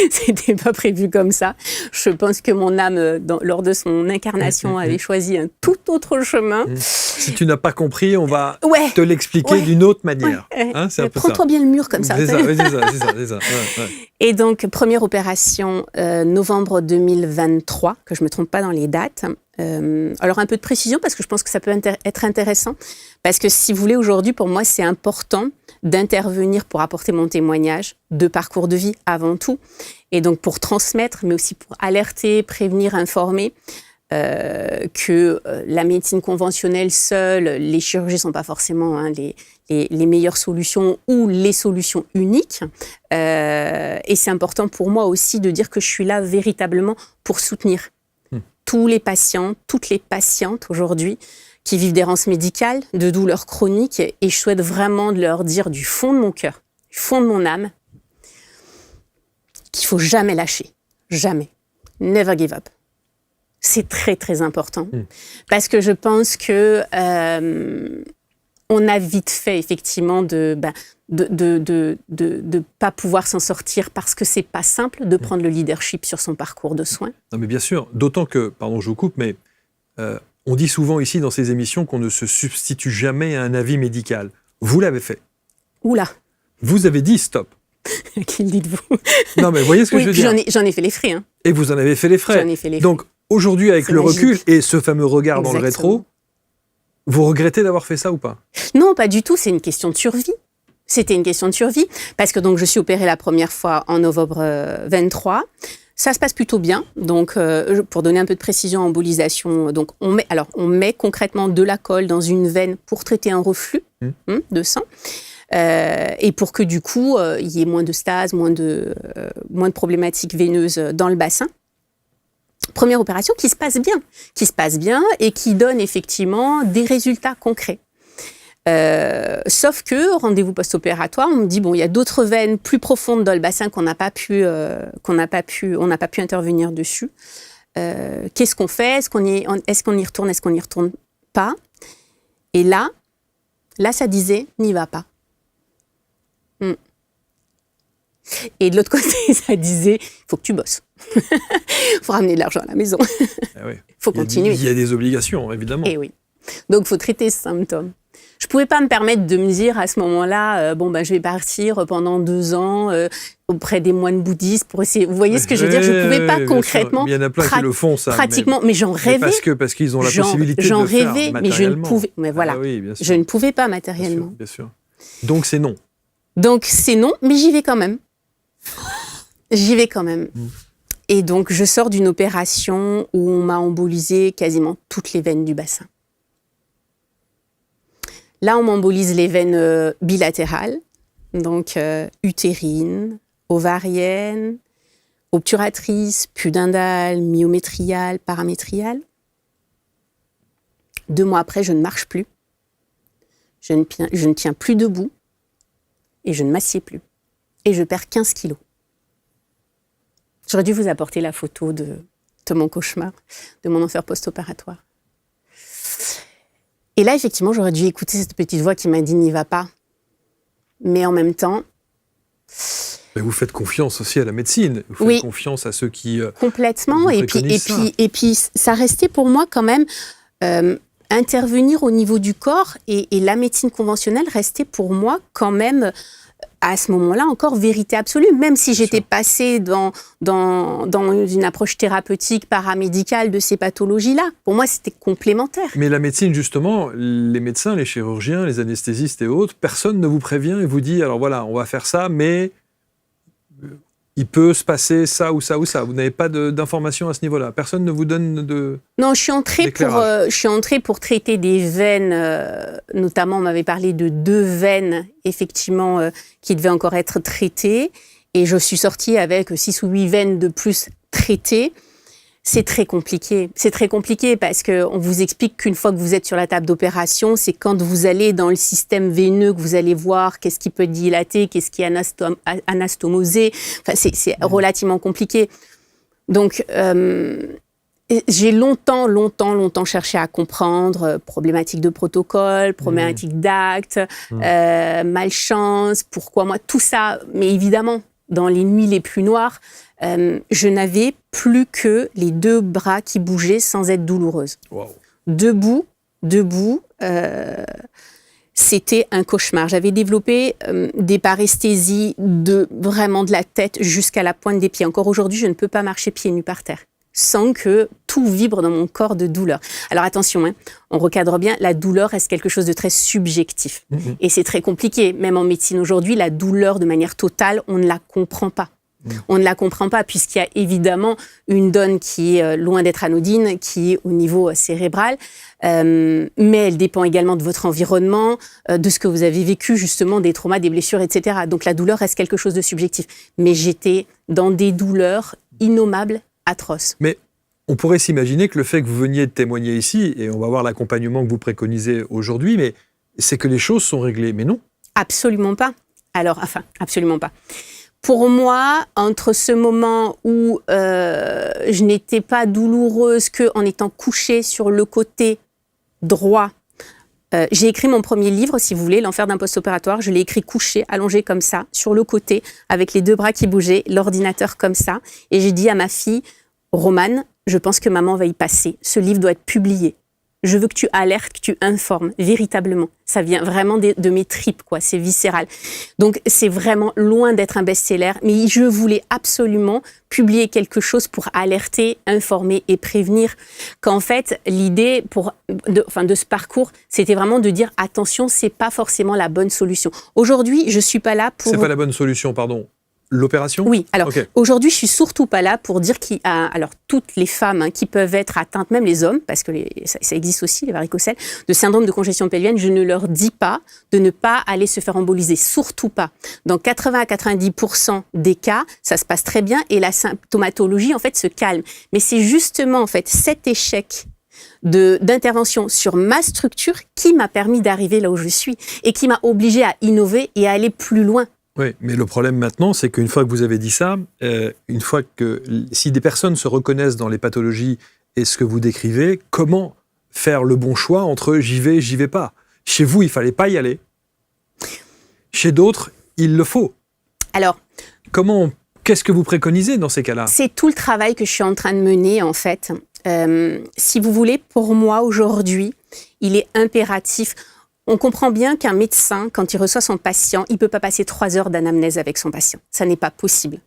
C'était pas prévu comme ça. Je pense que mon âme, lors de son incarnation, avait choisi un tout autre chemin. Si tu n'as pas compris, on va te l'expliquer d'une autre manière. Hein, c'est un peu prends-toi bien le mur comme ça. C'est ça. Ouais. Et donc, première opération, novembre 2023, que je me trompe pas dans les dates. Alors, un peu de précision, parce que je pense que ça peut être intéressant. Parce que si vous voulez, aujourd'hui, pour moi, c'est important d'intervenir pour apporter mon témoignage de parcours de vie avant tout. Et donc, pour transmettre, mais aussi pour alerter, prévenir, informer que la médecine conventionnelle seule, les chirurgies ne sont pas forcément les meilleures solutions ou les solutions uniques. Et c'est important pour moi aussi de dire que je suis là véritablement pour soutenir tous les patients, toutes les patientes aujourd'hui qui vivent d'errance médicale, de douleurs chroniques, et je souhaite vraiment de leur dire du fond de mon cœur, du fond de mon âme, qu'il ne faut jamais lâcher, jamais, never give up. C'est très très important, parce que je pense que on a vite fait effectivement de pas pouvoir s'en sortir parce que c'est pas simple de prendre le leadership sur son parcours de soins. Non mais bien sûr, d'autant que, pardon je vous coupe, mais on dit souvent ici dans ces émissions qu'on ne se substitue jamais à un avis médical. Vous l'avez fait. Oula. Vous avez dit stop. Qui le dites-vous? Non mais vous voyez ce que je veux dire. J'en ai fait les frais. Hein. Et vous en avez fait les frais. J'en ai fait les frais. Donc aujourd'hui avec le recul et ce fameux regard dans le rétro, vous regrettez d'avoir fait ça ou pas? Non, pas du tout, c'est une question de survie. C'était une question de survie, parce que donc je suis opérée la première fois en novembre 23. Ça se passe plutôt bien. Donc, pour donner un peu de précision, embolisation, donc on met concrètement de la colle dans une veine pour traiter un reflux de sang, et pour que du coup il y ait moins de stase, moins de problématiques veineuses dans le bassin. Première opération qui se passe bien et qui donne effectivement des résultats concrets. Sauf que, rendez-vous post-opératoire, on me dit, bon, il y a d'autres veines plus profondes dans le bassin qu'on n'a pas pu intervenir dessus. Qu'est-ce qu'on fait? Est-ce qu'on y retourne? Est-ce qu'on n'y retourne pas? Et là, ça disait, n'y va pas. Et de l'autre côté, ça disait, il faut que tu bosses. Il faut ramener de l'argent à la maison. Il faut continuer. Il y a des obligations, évidemment. Et oui. Donc, il faut traiter ce symptôme. Je ne pouvais pas me permettre de me dire à ce moment-là, je vais partir pendant 2 ans auprès des moines bouddhistes pour essayer. Vous voyez ce que je veux dire? Je ne pouvais pas concrètement. Il y en a plein qui le font, ça. Pratiquement, mais j'en rêvais. Parce qu'ils ont la possibilité de le faire. J'en rêvais, mais je ne pouvais. Mais voilà, je ne pouvais pas matériellement. Bien sûr. Donc c'est non. Donc c'est non, mais j'y vais quand même. Et donc je sors d'une opération où on m'a embolisé quasiment toutes les veines du bassin. Là, on m'embolise les veines bilatérales, donc utérines, ovariennes, obturatrices, pudendales, myométriales, paramétriales. 2 mois après, je ne marche plus. Je ne tiens plus debout et je ne m'assieds plus. Et je perds 15 kilos. J'aurais dû vous apporter la photo de mon cauchemar, de mon enfer post-opératoire. Et là, effectivement, j'aurais dû écouter cette petite voix qui m'a dit « n'y va pas ». Mais en même temps... Mais vous faites confiance aussi à la médecine. Vous faites confiance à ceux qui complètement. Et puis, ça restait pour moi quand même intervenir au niveau du corps. Et la médecine conventionnelle restait pour moi quand même à ce moment-là encore vérité absolue, même si j'étais passée dans une approche thérapeutique, paramédicale de ces pathologies-là. Pour moi, c'était complémentaire. Mais la médecine, justement, les médecins, les chirurgiens, les anesthésistes et autres, personne ne vous prévient et vous dit, alors voilà, on va faire ça, mais il peut se passer ça ou ça ou ça. Vous n'avez pas d'informations à ce niveau-là. Personne ne vous donne de... Non, je suis entrée pour traiter des veines, notamment on m'avait parlé de 2 veines, effectivement, qui devaient encore être traitées. Et je suis sortie avec 6 ou 8 veines de plus traitées. C'est très compliqué. C'est très compliqué parce qu'on vous explique qu'une fois que vous êtes sur la table d'opération, c'est quand vous allez dans le système veineux que vous allez voir qu'est-ce qui peut dilater, qu'est-ce qui est anastomosé. Enfin, c'est relativement compliqué. Donc, j'ai longtemps cherché à comprendre problématiques de protocole, problématiques d'actes, malchance, pourquoi moi, tout ça. Mais évidemment, dans les nuits les plus noires, je n'avais plus que les 2 bras qui bougeaient sans être douloureuse. Wow. Debout, c'était un cauchemar. J'avais développé des paresthésies vraiment de la tête jusqu'à la pointe des pieds. Encore aujourd'hui, je ne peux pas marcher pieds nus par terre sans que tout vibre dans mon corps de douleur. Alors attention, on recadre bien, la douleur reste quelque chose de très subjectif. Et c'est très compliqué. Même en médecine aujourd'hui, la douleur de manière totale, on ne la comprend pas. On ne la comprend pas puisqu'il y a évidemment une donne qui est loin d'être anodine, qui est au niveau cérébral, mais elle dépend également de votre environnement, de ce que vous avez vécu justement, des traumas, des blessures, etc. Donc la douleur reste quelque chose de subjectif. Mais j'étais dans des douleurs innommables, atroces. Mais on pourrait s'imaginer que le fait que vous veniez de témoigner ici, et on va voir l'accompagnement que vous préconisez aujourd'hui, mais c'est que les choses sont réglées. Mais non. Absolument pas. Absolument pas. Pour moi, entre ce moment où je n'étais pas douloureuse qu'en étant couchée sur le côté droit, j'ai écrit mon premier livre, si vous voulez, L'enfer d'un post-opératoire. Je l'ai écrit couchée, allongée comme ça, sur le côté, avec les 2 bras qui bougeaient, l'ordinateur comme ça. Et j'ai dit à ma fille, Romane, je pense que maman va y passer. Ce livre doit être publié. Je veux que tu alertes, que tu informes, véritablement. Ça vient vraiment de mes tripes, quoi. C'est viscéral. Donc, c'est vraiment loin d'être un best-seller, mais je voulais absolument publier quelque chose pour alerter, informer et prévenir. Qu'en fait, l'idée de ce parcours, c'était vraiment de dire attention, c'est pas forcément la bonne solution. Aujourd'hui, je suis pas là pour... C'est pas la bonne solution, pardon. L'opération ? Oui, alors Aujourd'hui, je suis surtout pas là pour dire alors toutes les femmes qui peuvent être atteintes, même les hommes, parce que ça existe aussi, les varicocèles, de syndrome de congestion pelvienne, je ne leur dis pas de ne pas aller se faire emboliser, surtout pas. Dans 80 à 90% des cas, ça se passe très bien et la symptomatologie en fait se calme. Mais c'est justement en fait cet échec d'intervention sur ma structure qui m'a permis d'arriver là où je suis et qui m'a obligée à innover et à aller plus loin. Oui, mais le problème maintenant, c'est qu'une fois que vous avez dit ça, si des personnes se reconnaissent dans les pathologies et ce que vous décrivez, comment faire le bon choix entre j'y vais pas ? Chez vous, il fallait pas y aller. Chez d'autres, il le faut. Alors, qu'est-ce que vous préconisez dans ces cas-là ? C'est tout le travail que je suis en train de mener, en fait. Si vous voulez, pour moi, aujourd'hui, il est impératif... On comprend bien qu'un médecin, quand il reçoit son patient, il ne peut pas passer 3 heures d'anamnèse avec son patient. Ça n'est pas possible.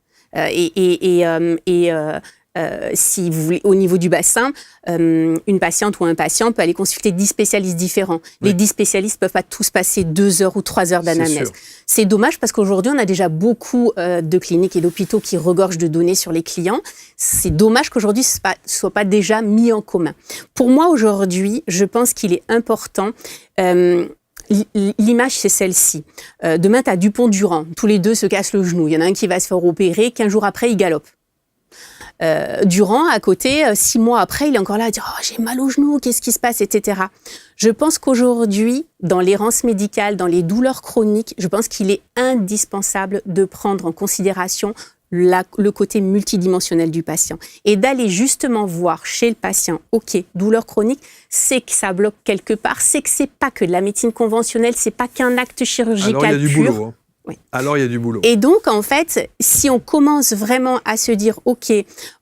Si vous voulez, au niveau du bassin, une patiente ou un patient peut aller consulter 10 spécialistes différents. Oui. Les 10 spécialistes ne peuvent pas tous passer 2 heures ou 3 heures d'anamnèse. C'est dommage parce qu'aujourd'hui, on a déjà beaucoup de cliniques et d'hôpitaux qui regorgent de données sur les clients. C'est dommage qu'aujourd'hui, ce ne soit pas déjà mis en commun. Pour moi, aujourd'hui, je pense qu'il est important... L'image, c'est celle-ci. Demain, tu as Dupont-Durand. Tous les 2 se cassent le genou. Il y en a un qui va se faire opérer. 15 jours après, il galope. Durand, à côté, 6 mois après, il est encore là à dire « Oh, j'ai mal au genou, qu'est-ce qui se passe ?» etc. Je pense qu'aujourd'hui, dans l'errance médicale, dans les douleurs chroniques, je pense qu'il est indispensable de prendre en considération le côté multidimensionnel du patient et d'aller justement voir chez le patient, ok, douleur chronique, c'est que ça bloque quelque part, c'est que c'est pas que de la médecine conventionnelle, c'est pas qu'un acte chirurgical Alors, il y a du pur. boulot, hein. Oui. Alors, il y a du boulot. Et donc, en fait, si on commence vraiment à se dire, OK,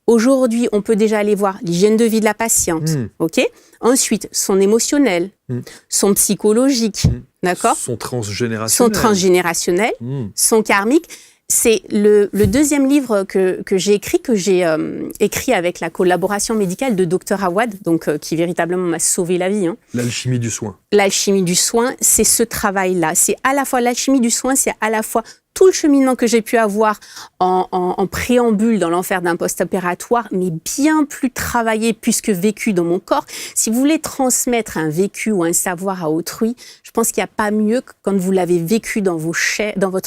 aujourd'hui, on peut déjà aller voir l'hygiène de vie de la patiente, OK ? Ensuite, son émotionnel, son psychologique, d'accord ? Son transgénérationnel. Son transgénérationnel, son karmique. C'est le deuxième livre que j'ai écrit avec la collaboration médicale de Dr Awad, donc qui véritablement m'a sauvé la vie. Hein. L'alchimie du soin. L'alchimie du soin, c'est ce travail-là. C'est à la fois l'alchimie du soin, c'est à la fois tout le cheminement que j'ai pu avoir en préambule dans l'enfer d'un post-opératoire, mais bien plus travaillé puisque vécu dans mon corps. Si vous voulez transmettre un vécu ou un savoir à autrui, je pense qu'il n'y a pas mieux que quand vous l'avez vécu dans votre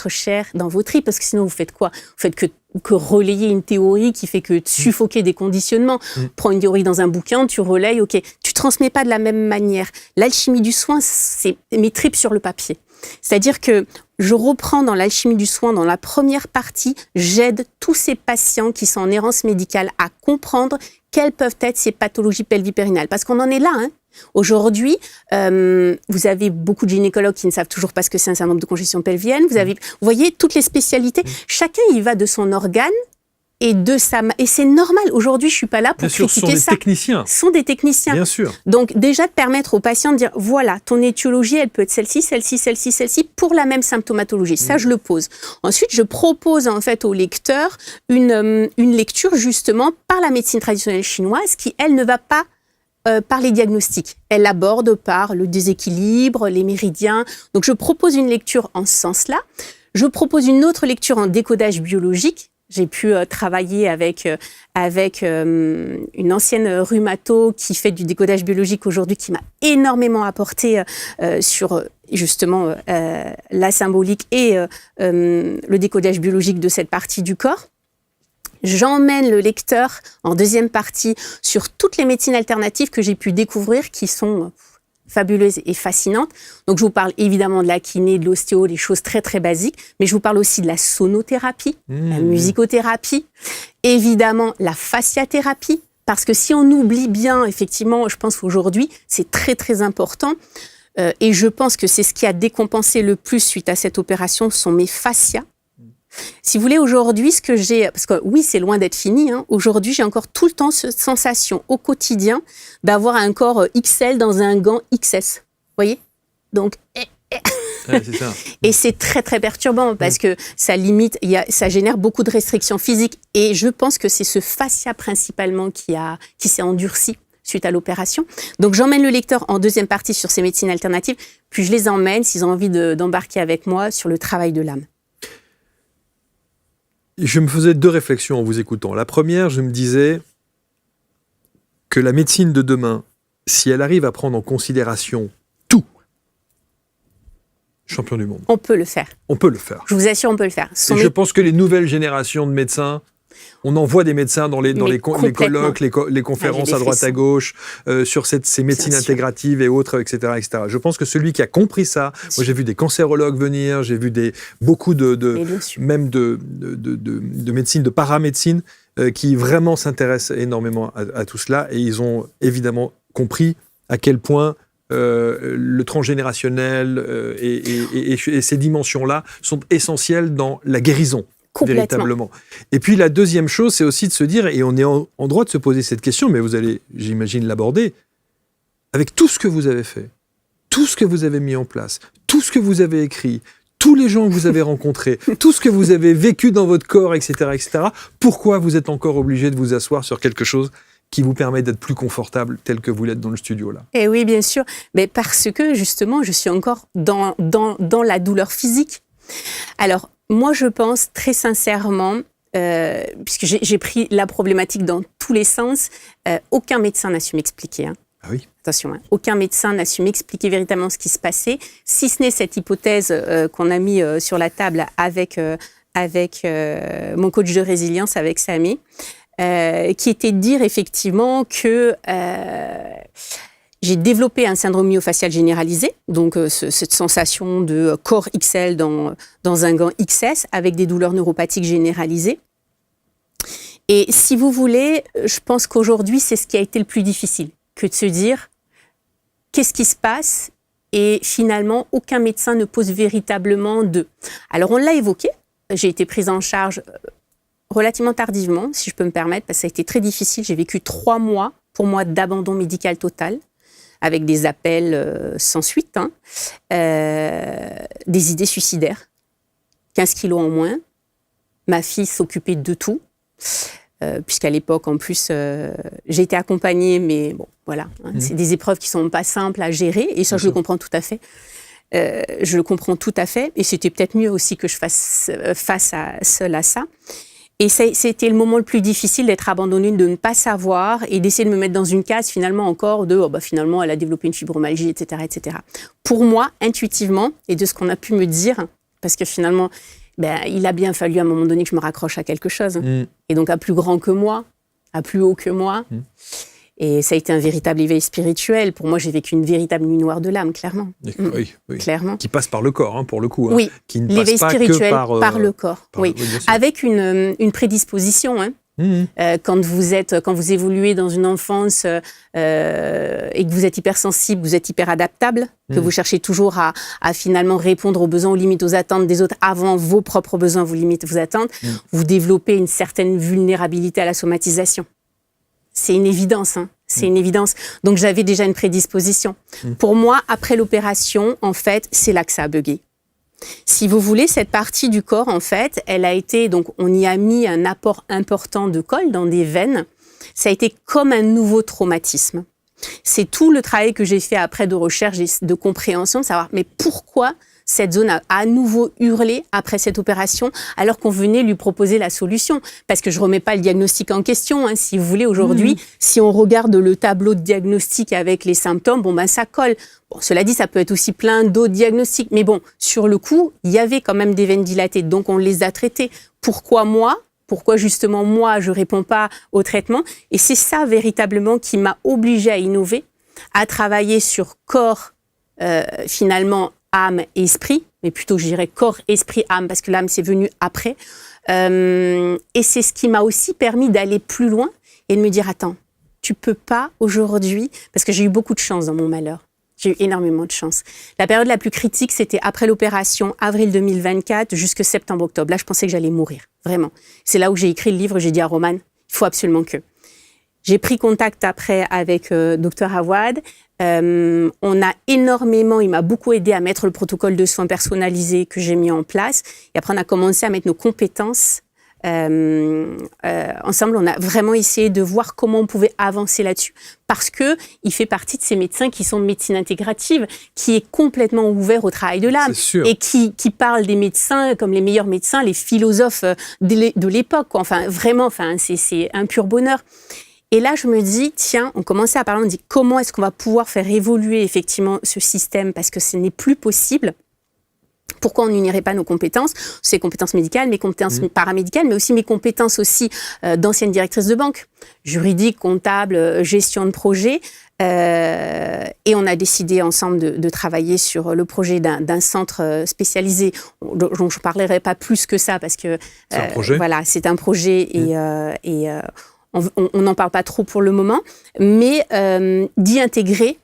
chair, dans vos tripes, parce que sinon vous faites quoi ? Vous faites que relayer une théorie qui fait que suffoquer des conditionnements. Prends une théorie dans un bouquin, tu relayes, ok. Tu transmets pas de la même manière. L'alchimie du soin, c'est mes tripes sur le papier. C'est-à-dire que je reprends dans l'alchimie du soin, dans la première partie, j'aide tous ces patients qui sont en errance médicale à comprendre quelles peuvent être ces pathologies pelvipérinales. Parce qu'on en est là, hein. Aujourd'hui, vous avez beaucoup de gynécologues qui ne savent toujours pas ce que c'est un syndrome de congestion pelvienne. Vous voyez, toutes les spécialités, chacun y va de son organe et c'est normal. Aujourd'hui, je suis pas là pour critiquer ça. Bien sûr, ce sont des techniciens. Bien sûr. Donc, déjà, de permettre aux patients de dire, voilà, ton étiologie, elle peut être celle-ci, celle-ci, celle-ci, celle-ci, pour la même symptomatologie. Ça, je le pose. Ensuite, je propose, en fait, au lecteur une lecture, justement, par la médecine traditionnelle chinoise, qui, elle, ne va pas par les diagnostics. Elle aborde par le déséquilibre, les méridiens. Donc, je propose une lecture en ce sens-là. Je propose une autre lecture en décodage biologique. J'ai pu travailler avec une ancienne rhumato qui fait du décodage biologique aujourd'hui, qui m'a énormément apporté sur justement la symbolique et le décodage biologique de cette partie du corps. J'emmène le lecteur en deuxième partie sur toutes les médecines alternatives que j'ai pu découvrir qui sont fabuleuses et fascinantes. Donc, je vous parle évidemment de la kiné, de l'ostéo, des choses très, très basiques, mais je vous parle aussi de la sonothérapie, la musicothérapie, évidemment la fasciathérapie, parce que si on oublie bien, effectivement, je pense qu'aujourd'hui, c'est très, très important, et je pense que c'est ce qui a décompensé le plus suite à cette opération, sont mes fascias. Si vous voulez, aujourd'hui, ce que j'ai, parce que oui, c'est loin d'être fini, hein, aujourd'hui, j'ai encore tout le temps cette sensation au quotidien d'avoir un corps XL dans un gant XS. Vous voyez ? Donc, ouais, c'est ça. Et c'est très, très perturbant parce que ça limite, ça génère beaucoup de restrictions physiques. Et je pense que c'est ce fascia principalement qui s'est endurci suite à l'opération. Donc, j'emmène le lecteur en deuxième partie sur ces médecines alternatives, puis je les emmène, s'ils ont envie d'embarquer avec moi, sur le travail de l'âme. Je me faisais deux réflexions en vous écoutant. La première, je me disais que la médecine de demain, si elle arrive à prendre en considération tout, champion du monde. On peut le faire. On peut le faire. Je vous assure, on peut le faire. Et je pense que les nouvelles générations de médecins, on envoie des médecins dans les colloques, les conférences à droite à gauche, sur ces médecines intégratives et autres, etc., etc. Je pense que celui qui a compris ça, moi j'ai vu des cancérologues venir, j'ai vu beaucoup de médecine, de paramédecine, qui vraiment s'intéressent énormément à tout cela, et ils ont évidemment compris à quel point le transgénérationnel et ces dimensions-là sont essentielles dans la guérison. Véritablement. Et puis la deuxième chose, c'est aussi de se dire, et on est en droit de se poser cette question, mais vous allez, j'imagine, l'aborder, avec tout ce que vous avez fait, tout ce que vous avez mis en place, tout ce que vous avez écrit, tous les gens que vous avez rencontrés, tout ce que vous avez vécu dans votre corps, etc., etc., pourquoi vous êtes encore obligé de vous asseoir sur quelque chose qui vous permet d'être plus confortable tel que vous l'êtes dans le studio là? Et oui, bien sûr, mais parce que justement, je suis encore dans la douleur physique. Alors, moi, je pense très sincèrement, puisque j'ai pris la problématique dans tous les sens, aucun médecin n'a su m'expliquer. Hein. Ah oui. Attention, hein, aucun médecin n'a su m'expliquer véritablement ce qui se passait, si ce n'est cette hypothèse qu'on a mis sur la table avec mon coach de résilience, avec Samy, qui était de dire effectivement que j'ai développé un syndrome myofascial généralisé, donc cette sensation de corps XL dans un gant XS avec des douleurs neuropathiques généralisées. Et si vous voulez, je pense qu'aujourd'hui, c'est ce qui a été le plus difficile, que de se dire qu'est-ce qui se passe et finalement, aucun médecin ne pose véritablement d'œufs. Alors, on l'a évoqué, j'ai été prise en charge relativement tardivement, si je peux me permettre, parce que ça a été très difficile. J'ai vécu 3 mois, pour moi, d'abandon médical total, avec des appels sans suite, des idées suicidaires, 15 kilos en moins. Ma fille s'occupait de tout, puisqu'à l'époque, en plus, j'ai été accompagnée, mais bon, voilà, c'est des épreuves qui ne sont pas simples à gérer, et ça, je le comprends tout à fait. Je le comprends tout à fait, et c'était peut-être mieux aussi que je fasse face seule à ça. Et c'était le moment le plus difficile d'être abandonnée, de ne pas savoir et d'essayer de me mettre dans une case finalement encore de finalement elle a développé une fibromyalgie, etc., etc. Pour moi, intuitivement, et de ce qu'on a pu me dire, parce que finalement, il a bien fallu à un moment donné que je me raccroche à quelque chose. Et donc à plus grand que moi, à plus haut que moi. Et ça a été un véritable éveil spirituel. Pour moi, j'ai vécu une véritable nuit noire de l'âme, clairement. Oui. Clairement. Qui passe par le corps, pour le coup. Oui, qui ne l'éveil passe pas spirituel que par le corps. Oui, avec une prédisposition. Quand vous évoluez dans une enfance et que vous êtes hypersensible, vous êtes hyper adaptable, que vous cherchez toujours à finalement répondre aux besoins, aux limites, aux attentes des autres avant vos propres besoins, vos limites, vos attentes, vous développez une certaine vulnérabilité à la somatisation. C'est une évidence, c'est une évidence. Donc j'avais déjà une prédisposition. Pour moi, après l'opération, en fait, c'est là que ça a bugué. Si vous voulez, cette partie du corps, en fait, elle a été, donc on y a mis un apport important de colle dans des veines. Ça a été comme un nouveau traumatisme. C'est tout le travail que j'ai fait après de recherche et de compréhension, de savoir, mais pourquoi cette zone a à nouveau hurlé après cette opération, alors qu'on venait lui proposer la solution. Parce que je ne remets pas le diagnostic en question. Si vous voulez, aujourd'hui, si on regarde le tableau de diagnostic avec les symptômes, ça colle. Bon, cela dit, ça peut être aussi plein d'autres diagnostics. Mais bon, sur le coup, il y avait quand même des veines dilatées. Donc, on les a traitées. Pourquoi moi ? Pourquoi justement moi, je ne réponds pas au traitement ? Et c'est ça véritablement qui m'a obligée à innover, à travailler sur corps, finalement, âme et esprit, mais plutôt je dirais corps, esprit, âme, parce que l'âme c'est venu après. Et c'est ce qui m'a aussi permis d'aller plus loin et de me dire, attends, tu peux pas aujourd'hui, parce que j'ai eu beaucoup de chance dans mon malheur. J'ai eu énormément de chance. La période la plus critique, c'était après l'opération, avril 2024 jusqu'à septembre-octobre. Là, je pensais que j'allais mourir, vraiment. C'est là où j'ai écrit le livre, j'ai dit à Roman, il faut absolument que. J'ai pris contact après avec Dr Awad. On a énormément, il m'a beaucoup aidé à mettre le protocole de soins personnalisés que j'ai mis en place. Et après, on a commencé à mettre nos compétences ensemble. On a vraiment essayé de voir comment on pouvait avancer là-dessus. Parce que il fait partie de ces médecins qui sont médecine intégrative, qui est complètement ouvert au travail de l'âme. Et qui parle des médecins comme les meilleurs médecins, les philosophes de l'époque. Enfin, vraiment, c'est un pur bonheur. Et là, je me dis, tiens, on commençait à parler, on dit comment est-ce qu'on va pouvoir faire évoluer effectivement ce système parce que ce n'est plus possible. Pourquoi on n'unirait pas nos compétences, ces compétences médicales, mes compétences paramédicales, mais aussi mes compétences aussi d'ancienne directrice de banque, juridique, comptable, gestion de projet. Et on a décidé ensemble de travailler sur le projet d'un centre spécialisé. Donc je ne parlerai pas plus que ça parce que c'est un projet. Voilà, c'est un projet et on n'en parle pas trop pour le moment, mais d'y intégrer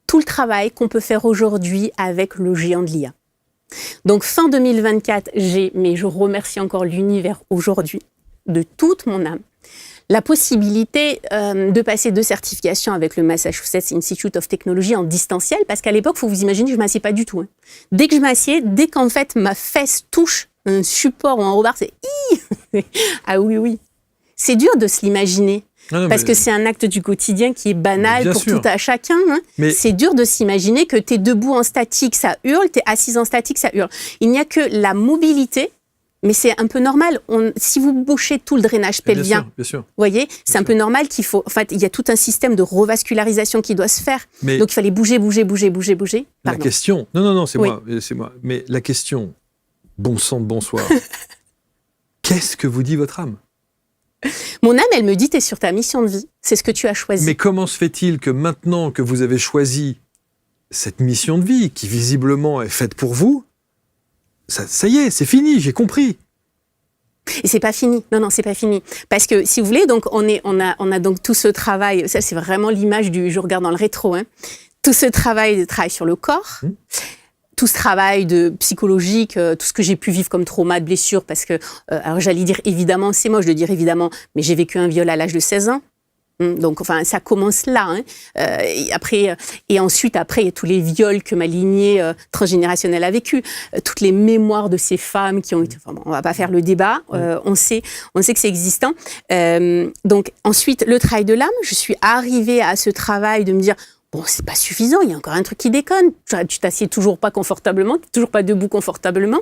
tout le travail qu'on peut faire aujourd'hui avec le géant de l'IA. Donc fin 2024, mais je remercie encore l'univers aujourd'hui, de toute mon âme, la possibilité de passer 2 certifications avec le Massachusetts Institute of Technology en distanciel, parce qu'à l'époque, il faut vous imaginer, je ne m'assieds pas du tout. Dès que je m'assieds, dès qu'en fait ma fesse touche un support ou un rebord, c'est « Ah oui !» C'est dur de se l'imaginer, parce que c'est un acte du quotidien qui est banal pour tout à chacun. Mais c'est dur de s'imaginer que tu es debout en statique, ça hurle, tu es assise en statique, ça hurle. Il n'y a que la mobilité, mais c'est un peu normal. Si vous bouchez tout le drainage pelvien, vous voyez, c'est un peu normal qu'il faut... En fait, il y a tout un système de revascularisation qui doit se faire. Donc il fallait bouger. Pardon. La question... Non, c'est moi. Mais la question, bon sang de bonsoir, qu'est-ce que vous dit votre âme ? Mon âme, elle me dit, t'es sur ta mission de vie. C'est ce que tu as choisi. Mais comment se fait-il que maintenant que vous avez choisi cette mission de vie, qui visiblement est faite pour vous, ça y est, c'est fini, j'ai compris. Et c'est pas fini. Non, c'est pas fini. Parce que, si vous voulez, donc, on a donc tout ce travail. Ça, c'est vraiment l'image je regarde dans le rétro, tout ce travail sur le corps, tout ce travail de psychologique, tout ce que j'ai pu vivre comme trauma, de blessure, parce que, alors j'allais dire évidemment, c'est moche de dire évidemment, mais j'ai vécu un viol à l'âge de 16 ans. Donc, enfin, ça commence là. Hein. Et ensuite, après, il y a tous les viols que ma lignée transgénérationnelle a vécu, toutes les mémoires de ces femmes qui ont été. Enfin, bon, on va pas faire le débat. On sait que c'est existant. Donc, ensuite, le travail de l'âme. Je suis arrivée à ce travail de me dire. Bon, c'est pas suffisant. Il y a encore un truc qui déconne. Tu t'assieds toujours pas confortablement, t'es toujours pas debout confortablement.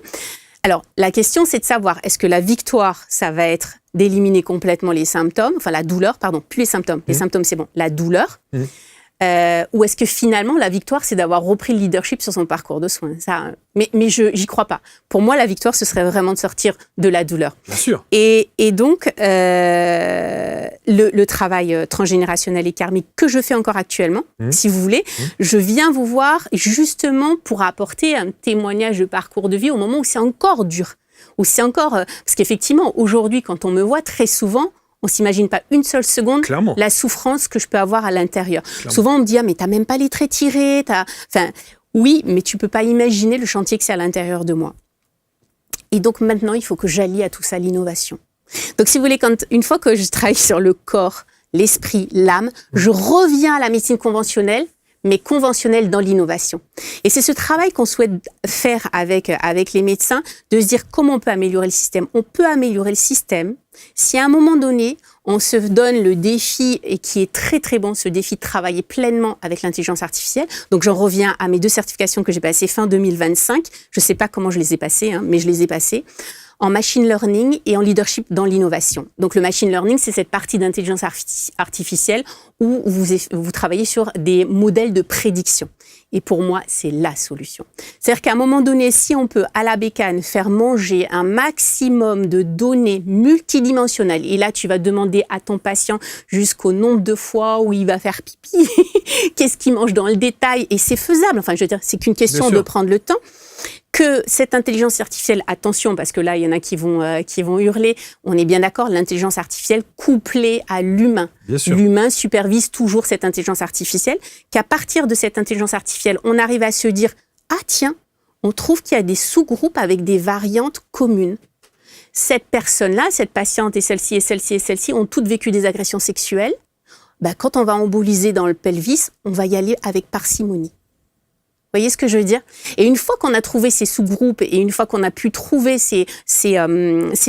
Alors, la question, c'est de savoir, est-ce que la victoire, ça va être d'éliminer complètement les symptômes, enfin la douleur, pardon, plus les symptômes. Les symptômes, c'est bon, la douleur. Ou est-ce que finalement, la victoire, c'est d'avoir repris le leadership sur son parcours de soins? Ça, mais j'y crois pas. Pour moi, la victoire, ce serait vraiment de sortir de la douleur. Bien sûr. Et donc, le travail transgénérationnel et karmique que je fais encore actuellement, si vous voulez, je viens vous voir justement pour apporter un témoignage de parcours de vie au moment où c'est encore dur. Où c'est encore... parce qu'effectivement, aujourd'hui, quand on me voit, très souvent, on ne s'imagine pas une seule seconde la souffrance que je peux avoir à l'intérieur. Souvent, on me dit « Ah, mais tu n'as même pas les traits tirés. » Enfin, oui, mais tu ne peux pas imaginer le chantier que c'est à l'intérieur de moi. Et donc, maintenant, il faut que j'allie à tout ça l'innovation. Donc, si vous voulez, une fois que je travaille sur le corps, l'esprit, l'âme, je reviens à la médecine conventionnelle, mais conventionnelle dans l'innovation. Et c'est ce travail qu'on souhaite faire avec les médecins, de se dire comment on peut améliorer le système. On peut améliorer le système si à un moment donné, on se donne le défi, et qui est très très bon, ce défi de travailler pleinement avec l'intelligence artificielle. Donc j'en reviens à mes 2 certifications que j'ai passées fin 2025. Je ne sais pas comment je les ai passées, mais je les ai passées. En machine learning et en leadership dans l'innovation. Donc le machine learning, c'est cette partie d'intelligence artificielle où vous travaillez sur des modèles de prédiction. Et pour moi, c'est la solution. C'est-à-dire qu'à un moment donné, si on peut, à la bécane, faire manger un maximum de données multidimensionnelles, et là, tu vas demander à ton patient jusqu'au nombre de fois où il va faire pipi, qu'est-ce qu'il mange dans le détail, et c'est faisable. Enfin, je veux dire, c'est qu'une question de prendre le temps. Que cette intelligence artificielle, attention, parce que là, il y en a qui vont hurler, on est bien d'accord, l'intelligence artificielle couplée à l'humain. L'humain supervise toujours cette intelligence artificielle, qu'à partir de cette intelligence artificielle, on arrive à se dire « Ah tiens, on trouve qu'il y a des sous-groupes avec des variantes communes. Cette personne-là, cette patiente et celle-ci et celle-ci et celle-ci ont toutes vécu des agressions sexuelles. Ben, quand on va emboliser dans le pelvis, on va y aller avec parcimonie. » Vous voyez ce que je veux dire? Et une fois qu'on a trouvé ces sous-groupes et une fois qu'on a pu trouver ces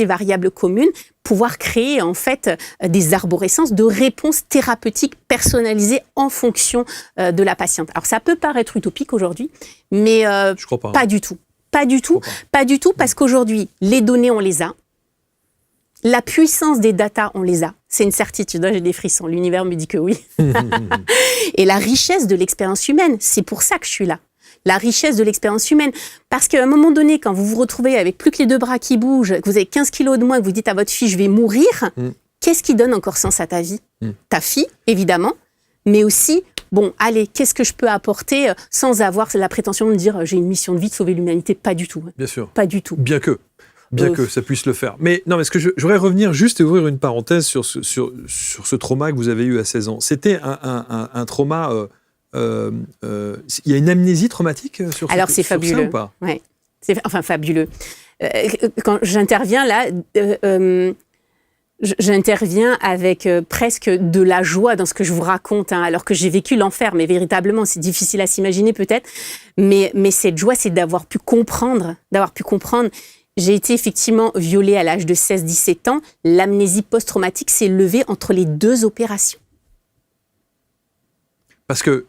variables communes, pouvoir créer en fait des arborescences de réponses thérapeutiques personnalisées en fonction de la patiente. Alors ça peut paraître utopique aujourd'hui, mais je crois pas, pas du tout. Pas du tout, pas du tout, parce qu'aujourd'hui, les données, on les a. La puissance des datas, on les a. C'est une certitude, j'ai des frissons, l'univers me dit que oui. Et la richesse de l'expérience humaine, c'est pour ça que je suis là. La richesse de l'expérience humaine. Parce qu'à un moment donné, quand vous vous retrouvez avec plus que les 2 bras qui bougent, que vous avez 15 kilos de moins, que vous dites à votre fille, je vais mourir, qu'est-ce qui donne encore sens à ta vie? Ta fille, évidemment, mais aussi, bon, allez, qu'est-ce que je peux apporter sans avoir la prétention de me dire, j'ai une mission de vie de sauver l'humanité? Pas du tout. Bien sûr. Pas du tout. Bien que ça puisse le faire. Mais non, mais je voudrais revenir juste et ouvrir une parenthèse sur ce trauma que vous avez eu à 16 ans. C'était un trauma... il y a une amnésie traumatique sur Alors, c'est fabuleux. Ça ou pas? Ouais. C'est fabuleux. Quand j'interviens là, j'interviens avec presque de la joie dans ce que je vous raconte, alors que j'ai vécu l'enfer, mais véritablement, c'est difficile à s'imaginer peut-être. Mais cette joie, c'est d'avoir pu comprendre. J'ai été effectivement violée à l'âge de 16-17 ans. L'amnésie post-traumatique s'est levée entre les 2 opérations. Parce que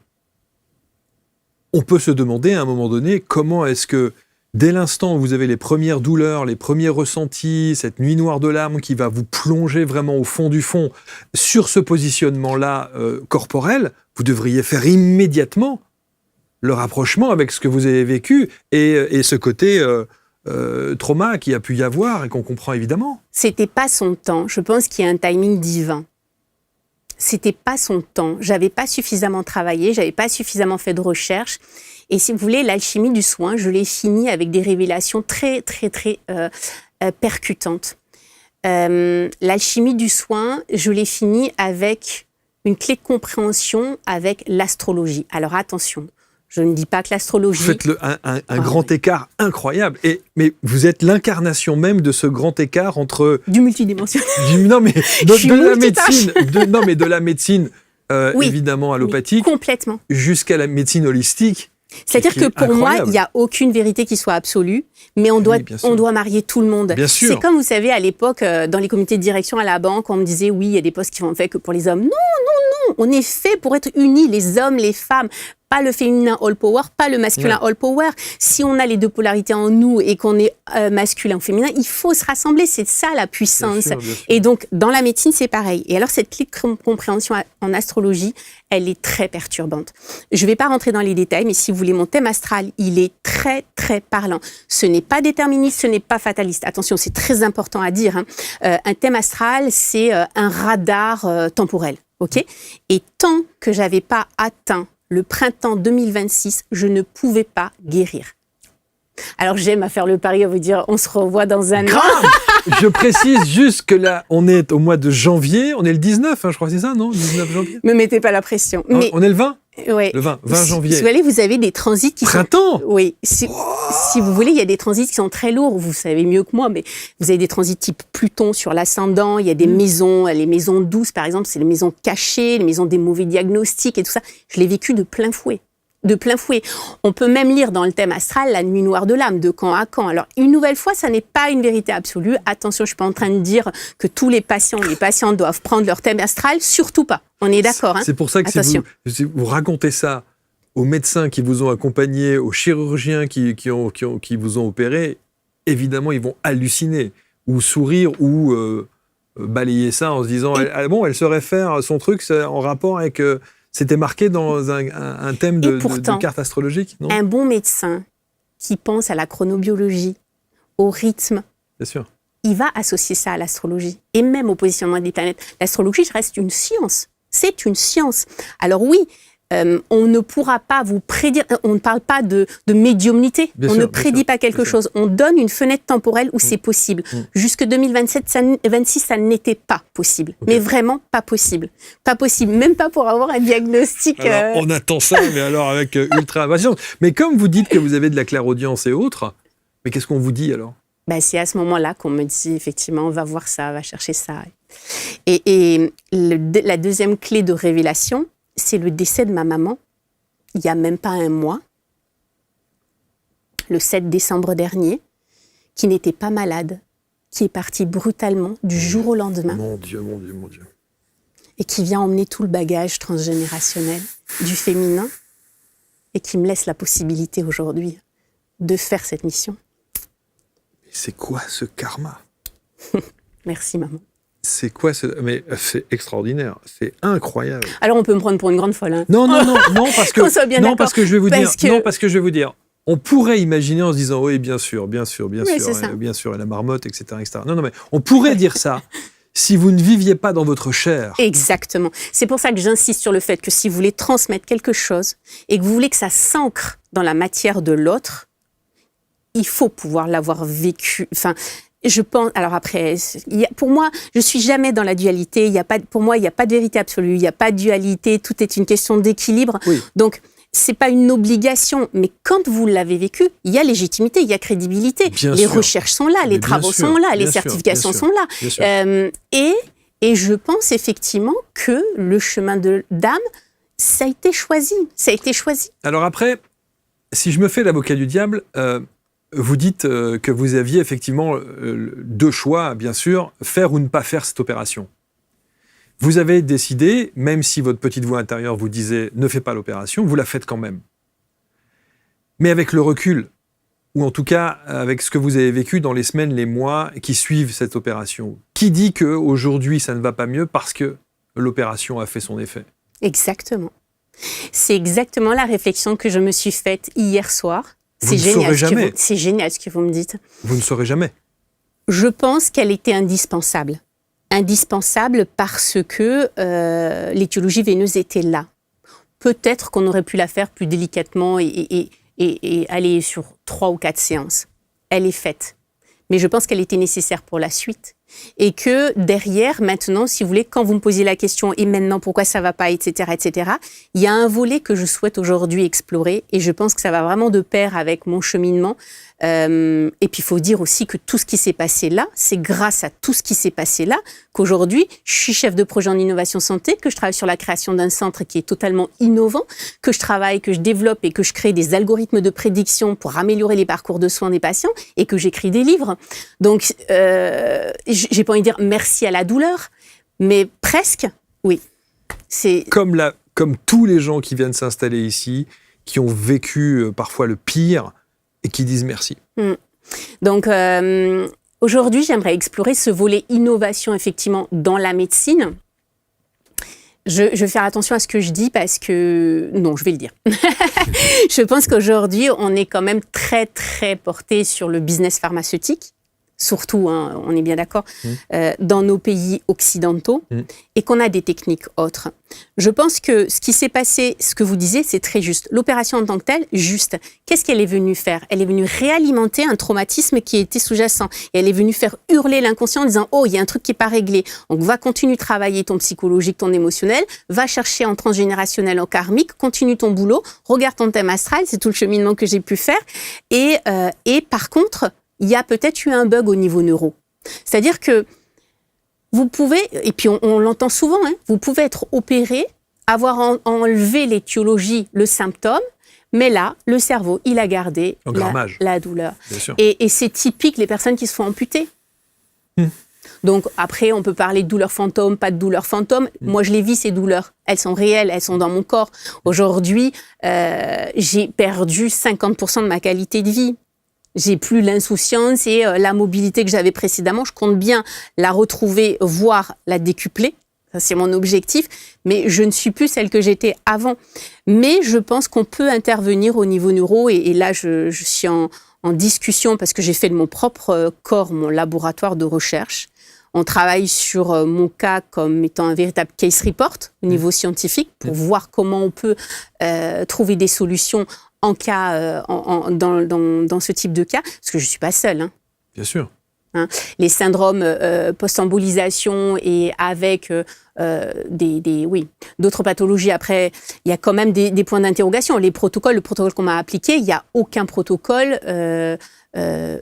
on peut se demander à un moment donné comment est-ce que, dès l'instant où vous avez les premières douleurs, les premiers ressentis, cette nuit noire de l'âme qui va vous plonger vraiment au fond du fond, sur ce positionnement-là corporel, vous devriez faire immédiatement le rapprochement avec ce que vous avez vécu et ce côté trauma qu'il y a pu y avoir et qu'on comprend évidemment. C'était pas son temps. Je pense qu'il y a un timing divin. C'était pas son temps. J'avais pas suffisamment travaillé, j'avais pas suffisamment fait de recherche. Et si vous voulez, l'alchimie du soin, je l'ai fini avec des révélations très, très, très percutantes. L'alchimie du soin, je l'ai fini avec une clé de compréhension avec l'astrologie. Alors attention, je ne dis pas que l'astrologie... Vous faites un grand écart incroyable. Mais vous êtes l'incarnation même de ce grand écart entre... Du multidimensionnel. Non, mais de la multitâche. médecine. De la médecine, Oui, évidemment, allopathique, complètement. jusqu'à la médecine holistique. C'est-à-dire que pour moi, incroyable. il n'y a aucune vérité qui soit absolue, mais on doit marier tout le monde. Bien sûr. C'est comme, vous savez, à l'époque, dans les comités de direction à la banque, on me disait, oui, il y a des postes qui sont faits que pour les hommes. Non, non, non, on est fait pour être unis, les hommes, les femmes. Pas le féminin all power, pas le masculin all power. Si on a les deux polarités en nous et qu'on est masculin ou féminin, il faut se rassembler. C'est ça la puissance. Bien sûr. Et donc, dans la médecine, c'est pareil. Et alors, cette clé de compréhension en astrologie, elle est très perturbante. Je ne vais pas rentrer dans les détails, mais si vous voulez, mon thème astral, il est très, très parlant. Ce n'est pas déterministe, ce n'est pas fataliste. Attention, c'est très important à dire, hein. Un thème astral, c'est un radar temporel. Okay ? Et tant que je n'avais pas atteint le printemps 2026, je ne pouvais pas guérir. Alors j'aime à faire le pari, à vous dire, on se revoit dans un an. Je précise juste que là, on est au mois de janvier, on est le 19, hein, je crois que c'est ça, non ? 19 janvier. Me mettez pas la pression. Mais, on est le 20 ? ouais. Le 20 janvier. Vous avez des transits qui Printemps. sont... Oui. Si vous voulez, il y a des transits qui sont très lourds. Vous savez mieux que moi, mais vous avez des transits type Pluton sur l'ascendant. Il y a des maisons, les maisons douces, par exemple, c'est les maisons cachées, les maisons des mauvais diagnostics et tout ça. Je l'ai vécu de plein fouet. De plein fouet. On peut même lire dans le thème astral la nuit noire de l'âme, de camp à camp. Alors, une nouvelle fois, ça n'est pas une vérité absolue. Attention, je ne suis pas en train de dire que tous les patients ou les patientes doivent prendre leur thème astral. Surtout pas. On est d'accord. Hein. C'est pour ça que si vous racontez ça aux médecins qui vous ont accompagné, aux chirurgiens qui vous ont opéré, évidemment, ils vont halluciner ou sourire ou balayer ça en se disant elle saurait faire son truc en rapport avec... C'était marqué dans un thème de carte astrologique, non ? Un bon médecin qui pense à la chronobiologie, au rythme, bien sûr, il va associer ça à l'astrologie et même au positionnement des planètes. L'astrologie reste une science. C'est une science. Alors oui, on ne pourra pas vous prédire, on ne parle pas de médiumnité, on ne prédit pas quelque chose, on donne une fenêtre temporelle où c'est possible. Jusque 2026, ça n'était pas possible, mais vraiment pas possible. Pas possible, même pas pour avoir un diagnostic. Alors, on attend ça, mais alors avec ultra impatience. Mais comme vous dites que vous avez de la clairaudience et autres, mais qu'est-ce qu'on vous dit alors ? C'est à ce moment-là qu'on me dit, effectivement, va voir ça, va chercher ça. Et la deuxième clé de révélation, c'est le décès de ma maman, il n'y a même pas un mois, le 7 décembre dernier, qui n'était pas malade, qui est partie brutalement du jour au lendemain. Mon Dieu, mon Dieu, mon Dieu. Et qui vient emmener tout le bagage transgénérationnel du féminin et qui me laisse la possibilité aujourd'hui de faire cette mission. C'est quoi ce karma ? Merci, maman. C'est quoi mais c'est extraordinaire, c'est incroyable. Alors on peut me prendre pour une grande folle. Hein. Non, parce que qu'on soit bien d'accord. Parce que je vais vous dire, on pourrait imaginer en se disant oui, bien sûr, bien sûr, et la marmotte, etc., etc. Non, mais on pourrait dire ça si vous ne viviez pas dans votre chair. Exactement. C'est pour ça que j'insiste sur le fait que si vous voulez transmettre quelque chose et que vous voulez que ça s'ancre dans la matière de l'autre, il faut pouvoir l'avoir vécu. Enfin. Je pense. Alors après, pour moi, je suis jamais dans la dualité. Pour moi, il n'y a pas de vérité absolue. Il n'y a pas de dualité. Tout est une question d'équilibre. Oui. Donc, c'est pas une obligation. Mais quand vous l'avez vécu, il y a légitimité, il y a crédibilité. Les recherches sont là, les travaux sont là, les certifications sont là. Et je pense effectivement que le chemin d'âme, ça a été choisi. Ça a été choisi. Alors après, si je me fais l'avocat du diable. Vous dites que vous aviez effectivement deux choix, bien sûr, faire ou ne pas faire cette opération. Vous avez décidé, même si votre petite voix intérieure vous disait « ne fais pas l'opération », vous la faites quand même. Mais avec le recul, ou en tout cas avec ce que vous avez vécu dans les semaines, les mois qui suivent cette opération, qui dit qu'aujourd'hui ça ne va pas mieux parce que l'opération a fait son effet ? Exactement. C'est exactement la réflexion que je me suis faite hier soir. C'est génial, c'est génial ce que vous me dites. Vous ne saurez jamais. Je pense qu'elle était indispensable. Indispensable parce que l'étiologie veineuse était là. Peut-être qu'on aurait pu la faire plus délicatement et aller sur 3 ou 4 séances. Elle est faite. Mais je pense qu'elle était nécessaire pour la suite. Et que derrière, maintenant, si vous voulez, quand vous me posez la question, et maintenant, pourquoi ça va pas, etc., il y a un volet que je souhaite aujourd'hui explorer, et je pense que ça va vraiment de pair avec mon cheminement. Et puis, il faut dire aussi que tout ce qui s'est passé là, c'est grâce à tout ce qui s'est passé là qu'aujourd'hui, je suis chef de projet en innovation santé, que je travaille sur la création d'un centre qui est totalement innovant, que je travaille, que je développe et que je crée des algorithmes de prédiction pour améliorer les parcours de soins des patients et que j'écris des livres. Donc, j'ai pas envie de dire merci à la douleur, mais presque, oui. C'est Comme tous les gens qui viennent s'installer ici, qui ont vécu parfois le pire et qui disent merci. Donc, aujourd'hui, j'aimerais explorer ce volet innovation, effectivement, dans la médecine. Je vais faire attention à ce que je dis parce que... Non, je vais le dire. Je pense qu'aujourd'hui, on est quand même très, très porté sur le business pharmaceutique. Surtout, hein, on est bien d'accord, dans nos pays occidentaux, et qu'on a des techniques autres. Je pense que ce qui s'est passé, ce que vous disiez, c'est très juste. L'opération en tant que telle, juste. Qu'est-ce qu'elle est venue faire? Elle est venue réalimenter un traumatisme qui était sous-jacent. Et elle est venue faire hurler l'inconscient en disant « Oh, il y a un truc qui n'est pas réglé. Donc, va continuer de travailler ton psychologique, ton émotionnel, va chercher en transgénérationnel, en karmique, continue ton boulot, regarde ton thème astral, c'est tout le cheminement que j'ai pu faire. Et par contre, il y a peut-être eu un bug au niveau neuro. C'est-à-dire que vous pouvez, et puis on l'entend souvent, hein, vous pouvez être opéré, avoir enlevé l'étiologie, le symptôme, mais là, le cerveau, il a gardé la douleur. Bien sûr. Et c'est typique les personnes qui se font amputer. Donc après, on peut parler de douleurs fantômes, pas de douleurs fantômes. Moi, je les vis, ces douleurs. Elles sont réelles, elles sont dans mon corps. Aujourd'hui, j'ai perdu 50% de ma qualité de vie. J'ai plus l'insouciance et la mobilité que j'avais précédemment. Je compte bien la retrouver, voire la décupler. Ça, c'est mon objectif. Mais je ne suis plus celle que j'étais avant. Mais je pense qu'on peut intervenir au niveau neuro. Et là, je suis en discussion parce que j'ai fait de mon propre corps mon laboratoire de recherche. On travaille sur mon cas comme étant un véritable case report au niveau scientifique pour voir comment on peut trouver des solutions en cas, dans ce type de cas, parce que je ne suis pas seule. Hein. Bien sûr. Hein. Les syndromes post-embolisation et avec d'autres pathologies. Après, il y a quand même des points d'interrogation. Le protocole qu'on m'a appliqué, il n'y a aucun protocole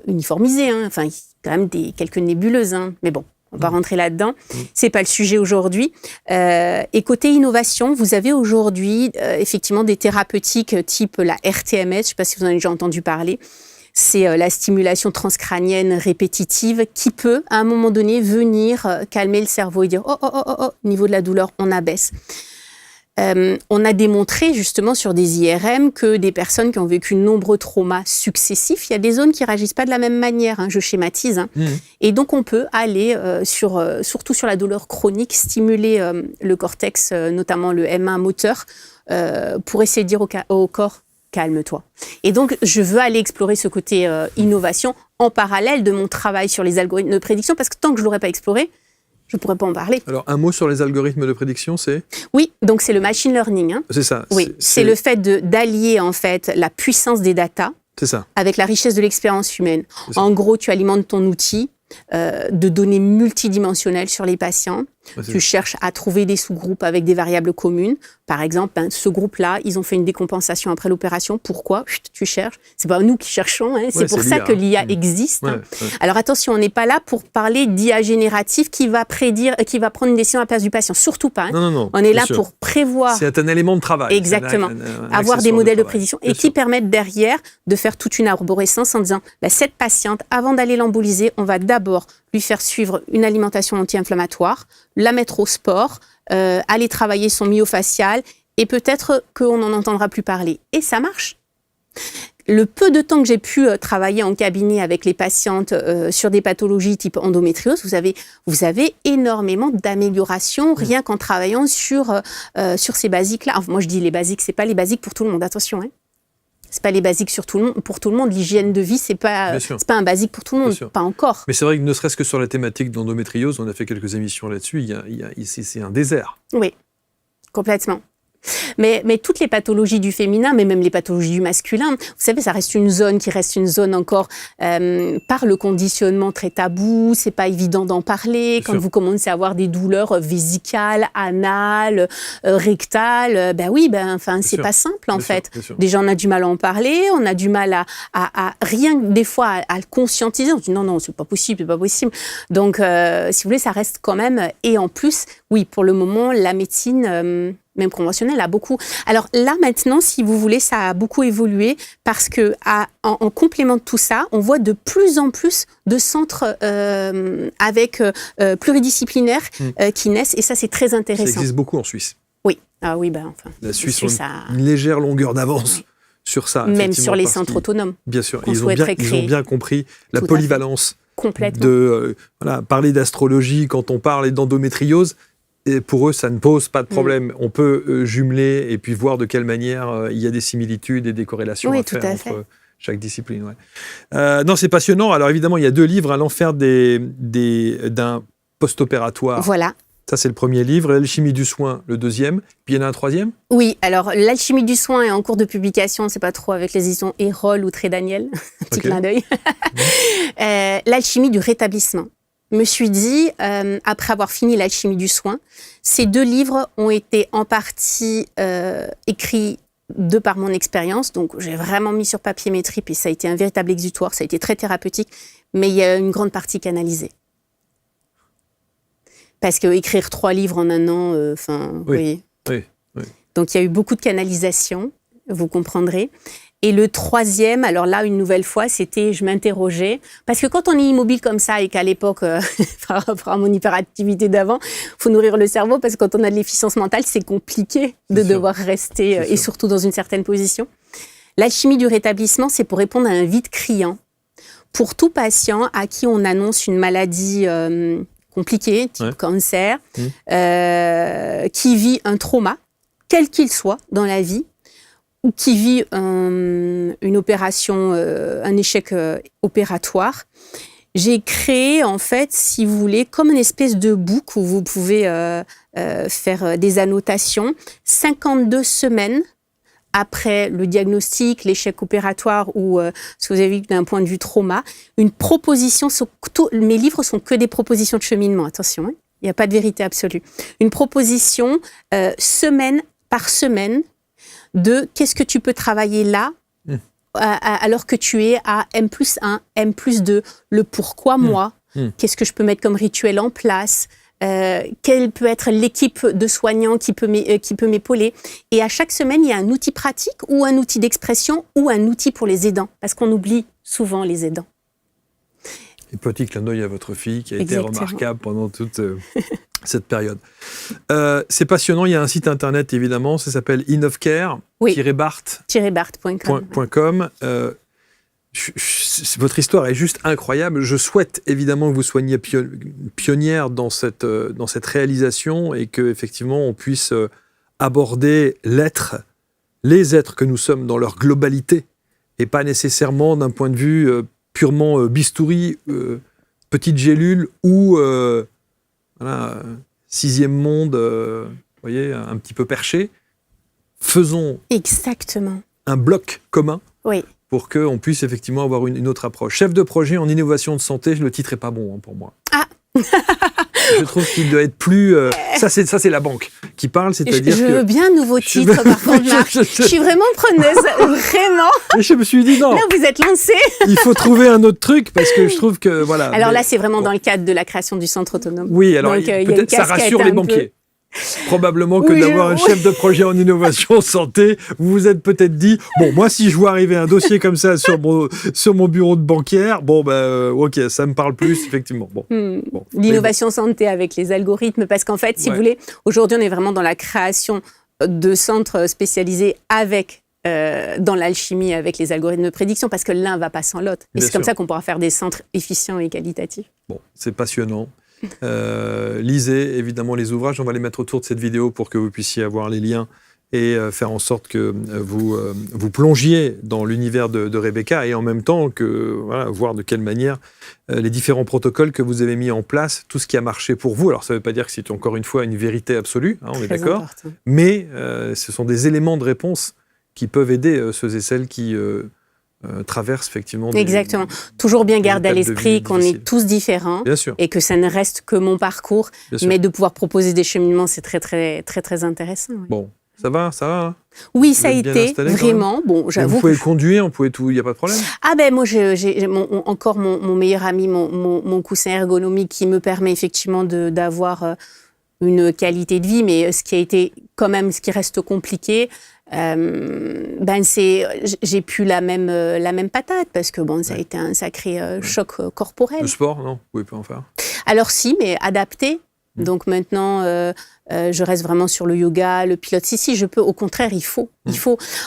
uniformisé. Hein. Enfin, il y a quand même quelques nébuleuses. Hein. Mais bon. On va rentrer là-dedans. C'est pas le sujet aujourd'hui. Et côté innovation, vous avez aujourd'hui effectivement des thérapeutiques type la RTMS. Je sais pas si vous en avez déjà entendu parler. C'est la stimulation transcrânienne répétitive qui peut, à un moment donné, venir calmer le cerveau et dire oh, niveau de la douleur, on abaisse. On a démontré justement sur des IRM que des personnes qui ont vécu de nombreux traumas successifs, il y a des zones qui réagissent pas de la même manière, hein, je schématise. Hein. Et donc on peut aller surtout sur la douleur chronique, stimuler le cortex, notamment le M1 moteur, pour essayer de dire au corps calme-toi. Et donc je veux aller explorer ce côté innovation en parallèle de mon travail sur les algorithmes de prédiction, parce que tant que je l'aurais pas exploré, je ne pourrais pas en parler. Alors, un mot sur les algorithmes de prédiction, c'est ? Oui, donc c'est le machine learning. Hein. C'est ça. Oui, c'est le fait d'allier en fait la puissance des datas avec la richesse de l'expérience humaine. En gros, tu alimentes ton outil de données multidimensionnelles sur les patients. Tu cherches à trouver des sous-groupes avec des variables communes. Par exemple, ce groupe-là, ils ont fait une décompensation après l'opération. Pourquoi ? Tu cherches. C'est pas nous qui cherchons. Hein. C'est pour ça que l'IA existe. Hein. Alors attention, on n'est pas là pour parler d'IA générative qui va prédire, qui va prendre une décision à la place du patient. Surtout pas. Hein. Non, on est là pour prévoir. C'est un élément de travail. Exactement. Avoir des modèles de prédiction et qui permettent derrière de faire toute une arborescence en disant cette patiente, avant d'aller l'emboliser, on va d'abord lui faire suivre une alimentation anti-inflammatoire, la mettre au sport, aller travailler son myofascial, et peut-être qu'on n'en entendra plus parler. Et ça marche. Le peu de temps que j'ai pu travailler en cabinet avec les patientes sur des pathologies type endométriose, vous avez énormément d'améliorations rien qu'en travaillant sur ces basiques-là. Enfin, moi, je dis les basiques, c'est pas les basiques pour tout le monde, attention. Hein. C'est pas les basiques pour tout le monde. L'hygiène de vie, c'est pas un basique pour tout le monde, pas encore. Mais c'est vrai que ne serait-ce que sur la thématique de l'endométriose, on a fait quelques émissions là-dessus, c'est un désert. Oui, complètement. Mais toutes les pathologies du féminin, mais même les pathologies du masculin, vous savez, ça reste une zone qui reste une zone encore par le conditionnement très tabou. C'est pas évident d'en parler. Quand vous commencez à avoir des douleurs vésicales, anales, rectales, c'est pas simple en fait. Déjà, on a du mal à en parler, on a du mal à rien des fois à le conscientiser. On se dit non, c'est pas possible, c'est pas possible. Donc, si vous voulez, ça reste quand même. Et en plus, oui, pour le moment, la médecine même conventionnelle a beaucoup. Alors là maintenant, si vous voulez, ça a beaucoup évolué parce que en complément de tout ça, on voit de plus en plus de centres avec pluridisciplinaires qui naissent et ça c'est très intéressant. Ça existe beaucoup en Suisse. Oui, la Suisse a une légère longueur d'avance sur ça. Même sur les centres autonomes. Bien sûr, ils ont bien compris la polyvalence. Complètement. De parler d'astrologie quand on parle d'endométriose. Et pour eux, ça ne pose pas de problème. On peut jumeler et puis voir de quelle manière il y a des similitudes et des corrélations à faire entre chaque discipline. Ouais. Non, c'est passionnant. Alors évidemment, il y a 2 livres, l'enfer d'un post-opératoire. Voilà. Ça, c'est le premier livre. L'alchimie du soin, le deuxième. Puis il y en a un troisième ? Oui, alors l'alchimie du soin est en cours de publication, c'est pas trop avec les éditions Erol ou Trédaniel. Petit clin d'œil. L'alchimie du rétablissement. Me suis dit, après avoir fini l'alchimie du soin, ces 2 livres ont été en partie écrits de par mon expérience. Donc, j'ai vraiment mis sur papier mes tripes et ça a été un véritable exutoire. Ça a été très thérapeutique, mais il y a une grande partie canalisée. Parce que écrire 3 livres en un an, vous voyez. Oui. Donc, il y a eu beaucoup de canalisation, vous comprendrez. Et le troisième, alors là, une nouvelle fois, c'était, je m'interrogeais, parce que quand on est immobile comme ça et qu'à l'époque, par rapport à mon hyperactivité d'avant, faut nourrir le cerveau parce que quand on a de l'efficience mentale, c'est compliqué de devoir rester, et surtout dans une certaine position. L'alchimie du rétablissement, c'est pour répondre à un vide criant. Pour tout patient à qui on annonce une maladie compliquée, type cancer, qui vit un trauma, quel qu'il soit dans la vie, ou qui vit une opération, un échec opératoire, j'ai créé, en fait, si vous voulez, comme une espèce de book où vous pouvez faire des annotations, 52 semaines après le diagnostic, l'échec opératoire ou ce que vous avez vu d'un point de vue trauma, une proposition, mes livres sont que des propositions de cheminement, attention, hein, il n'y a pas de vérité absolue. Une proposition semaine par semaine de qu'est-ce que tu peux travailler là alors que tu es à M+1, M+2, le pourquoi moi, qu'est-ce que je peux mettre comme rituel en place, quelle peut être l'équipe de soignants qui peut m'épauler. Et à chaque semaine, il y a un outil pratique ou un outil d'expression ou un outil pour les aidants, parce qu'on oublie souvent les aidants. Et petit clin d'œil à votre fille qui a été remarquable pendant toute cette période. C'est passionnant, il y a un site internet évidemment, ça s'appelle inofcare-bart.com. Votre histoire est juste incroyable. Je souhaite évidemment que vous soyez pionnière dans cette réalisation et qu'effectivement on puisse aborder les êtres que nous sommes dans leur globalité et pas nécessairement d'un point de vue purement bistouri, petite gélule ou sixième monde, vous voyez, un petit peu perché. Faisons un bloc commun pour qu'on puisse effectivement avoir une autre approche. Chef de projet en innovation de santé, le titre n'est pas bon pour moi. Ah. Je trouve qu'il doit être plus... Ça, c'est la banque qui parle, c'est-à-dire je veux bien un nouveau titre, par contre, Marc. Je suis vraiment preneuse, vraiment. Et je me suis dit, non. Là, vous êtes lancé. Il faut trouver un autre truc, parce que je trouve que, voilà. Alors là, c'est vraiment dans le cadre de la création du centre autonome. Oui, alors peut-être ça rassure les banquiers. Probablement que d'avoir un chef de projet en innovation santé, vous vous êtes peut-être dit, bon, moi, si je vois arriver un dossier comme ça sur mon bureau de banquière, ok, ça me parle plus, effectivement. L'innovation santé avec les algorithmes, parce qu'en fait, si vous voulez, aujourd'hui, on est vraiment dans la création de centres spécialisés avec dans l'alchimie avec les algorithmes de prédiction, parce que l'un ne va pas sans l'autre. Et c'est comme ça qu'on pourra faire des centres efficients et qualitatifs. Bon, c'est passionnant. Lisez évidemment les ouvrages, on va les mettre autour de cette vidéo pour que vous puissiez avoir les liens et faire en sorte que vous plongiez dans l'univers de Rebecca et en même temps voir de quelle manière les différents protocoles que vous avez mis en place, tout ce qui a marché pour vous. Alors ça ne veut pas dire que c'est encore une fois une vérité absolue, hein, on est d'accord, mais ce sont des éléments de réponse qui peuvent aider ceux et celles qui traversent effectivement Exactement. Toujours bien garder à l'esprit qu'on est tous différents et que ça ne reste que mon parcours, mais de pouvoir proposer des cheminements, c'est très, très, très, très intéressant. Oui. Bon, ça va hein? Oui, ça a été, vraiment. Bon, j'avoue. Vous pouvez conduire, vous pouvez tout, il n'y a pas de problème? Ah ben moi, j'ai encore mon meilleur ami, mon coussin ergonomique qui me permet effectivement d'avoir une qualité de vie, mais ce qui a été quand même, ce qui reste compliqué, j'ai plus la même patate parce que bon, ça a été un sacré choc corporel. Le sport, non, vous pouvez pas en faire? Alors si, mais adapté. Donc maintenant, je reste vraiment sur le yoga, le pilates. Si, je peux. Au contraire, il faut.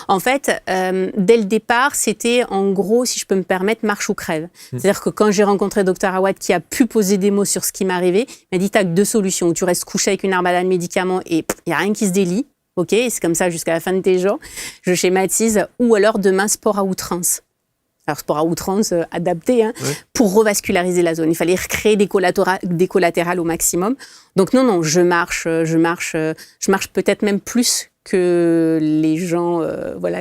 En fait, dès le départ, c'était en gros, si je peux me permettre, marche ou crève. C'est-à-dire que quand j'ai rencontré Dr Awad, qui a pu poser des mots sur ce qui m'arrivait, il m'a dit, t'as que 2 solutions. Tu restes couché avec une armada de médicaments et il n'y a rien qui se délie. Ok, c'est comme ça jusqu'à la fin de tes jours. Je schématise. Ou alors demain, sport à outrance. Alors, sport à outrance adapté pour revasculariser la zone. Il fallait recréer des collatérales au maximum. Donc non, je marche peut-être même plus que les gens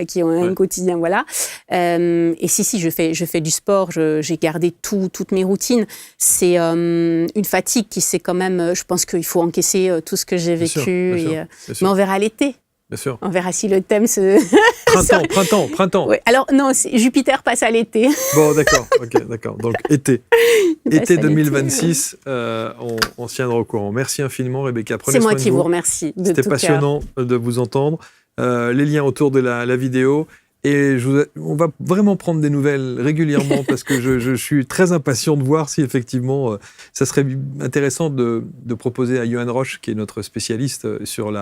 qui ont un quotidien. Voilà. Et si, je fais du sport, j'ai gardé toutes mes routines. C'est une fatigue qui c'est quand même, je pense qu'il faut encaisser tout ce que j'ai vécu. Bien sûr. Mais on verra l'été. Bien sûr. On verra si le thème se... Printemps. Oui. Alors non, Jupiter passe à l'été. Bon, d'accord. Donc été 2026, on se tiendra au courant. Merci infiniment, Rebecca. C'est moi qui vous remercie. C'était passionnant de vous entendre. Les liens autour de la vidéo. Et on va vraiment prendre des nouvelles régulièrement parce que je suis très impatient de voir si effectivement ça serait intéressant de proposer à Johan Roche, qui est notre spécialiste sur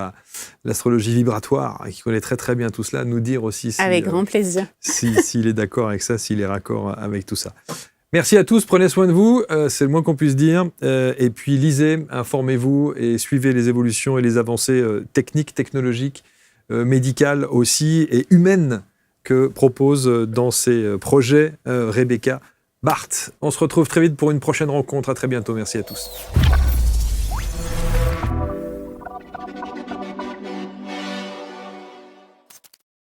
l'astrologie vibratoire et qui connaît très très bien tout cela, nous dire aussi avec grand plaisir s'il est d'accord avec ça, s'il est raccord avec tout ça. Merci à tous, prenez soin de vous, c'est le moins qu'on puisse dire. Et puis lisez, informez-vous et suivez les évolutions et les avancées techniques, technologiques, médicales aussi et humaines que propose dans ses projets Rebecca Barth. On se retrouve très vite pour une prochaine rencontre. À très bientôt. Merci à tous.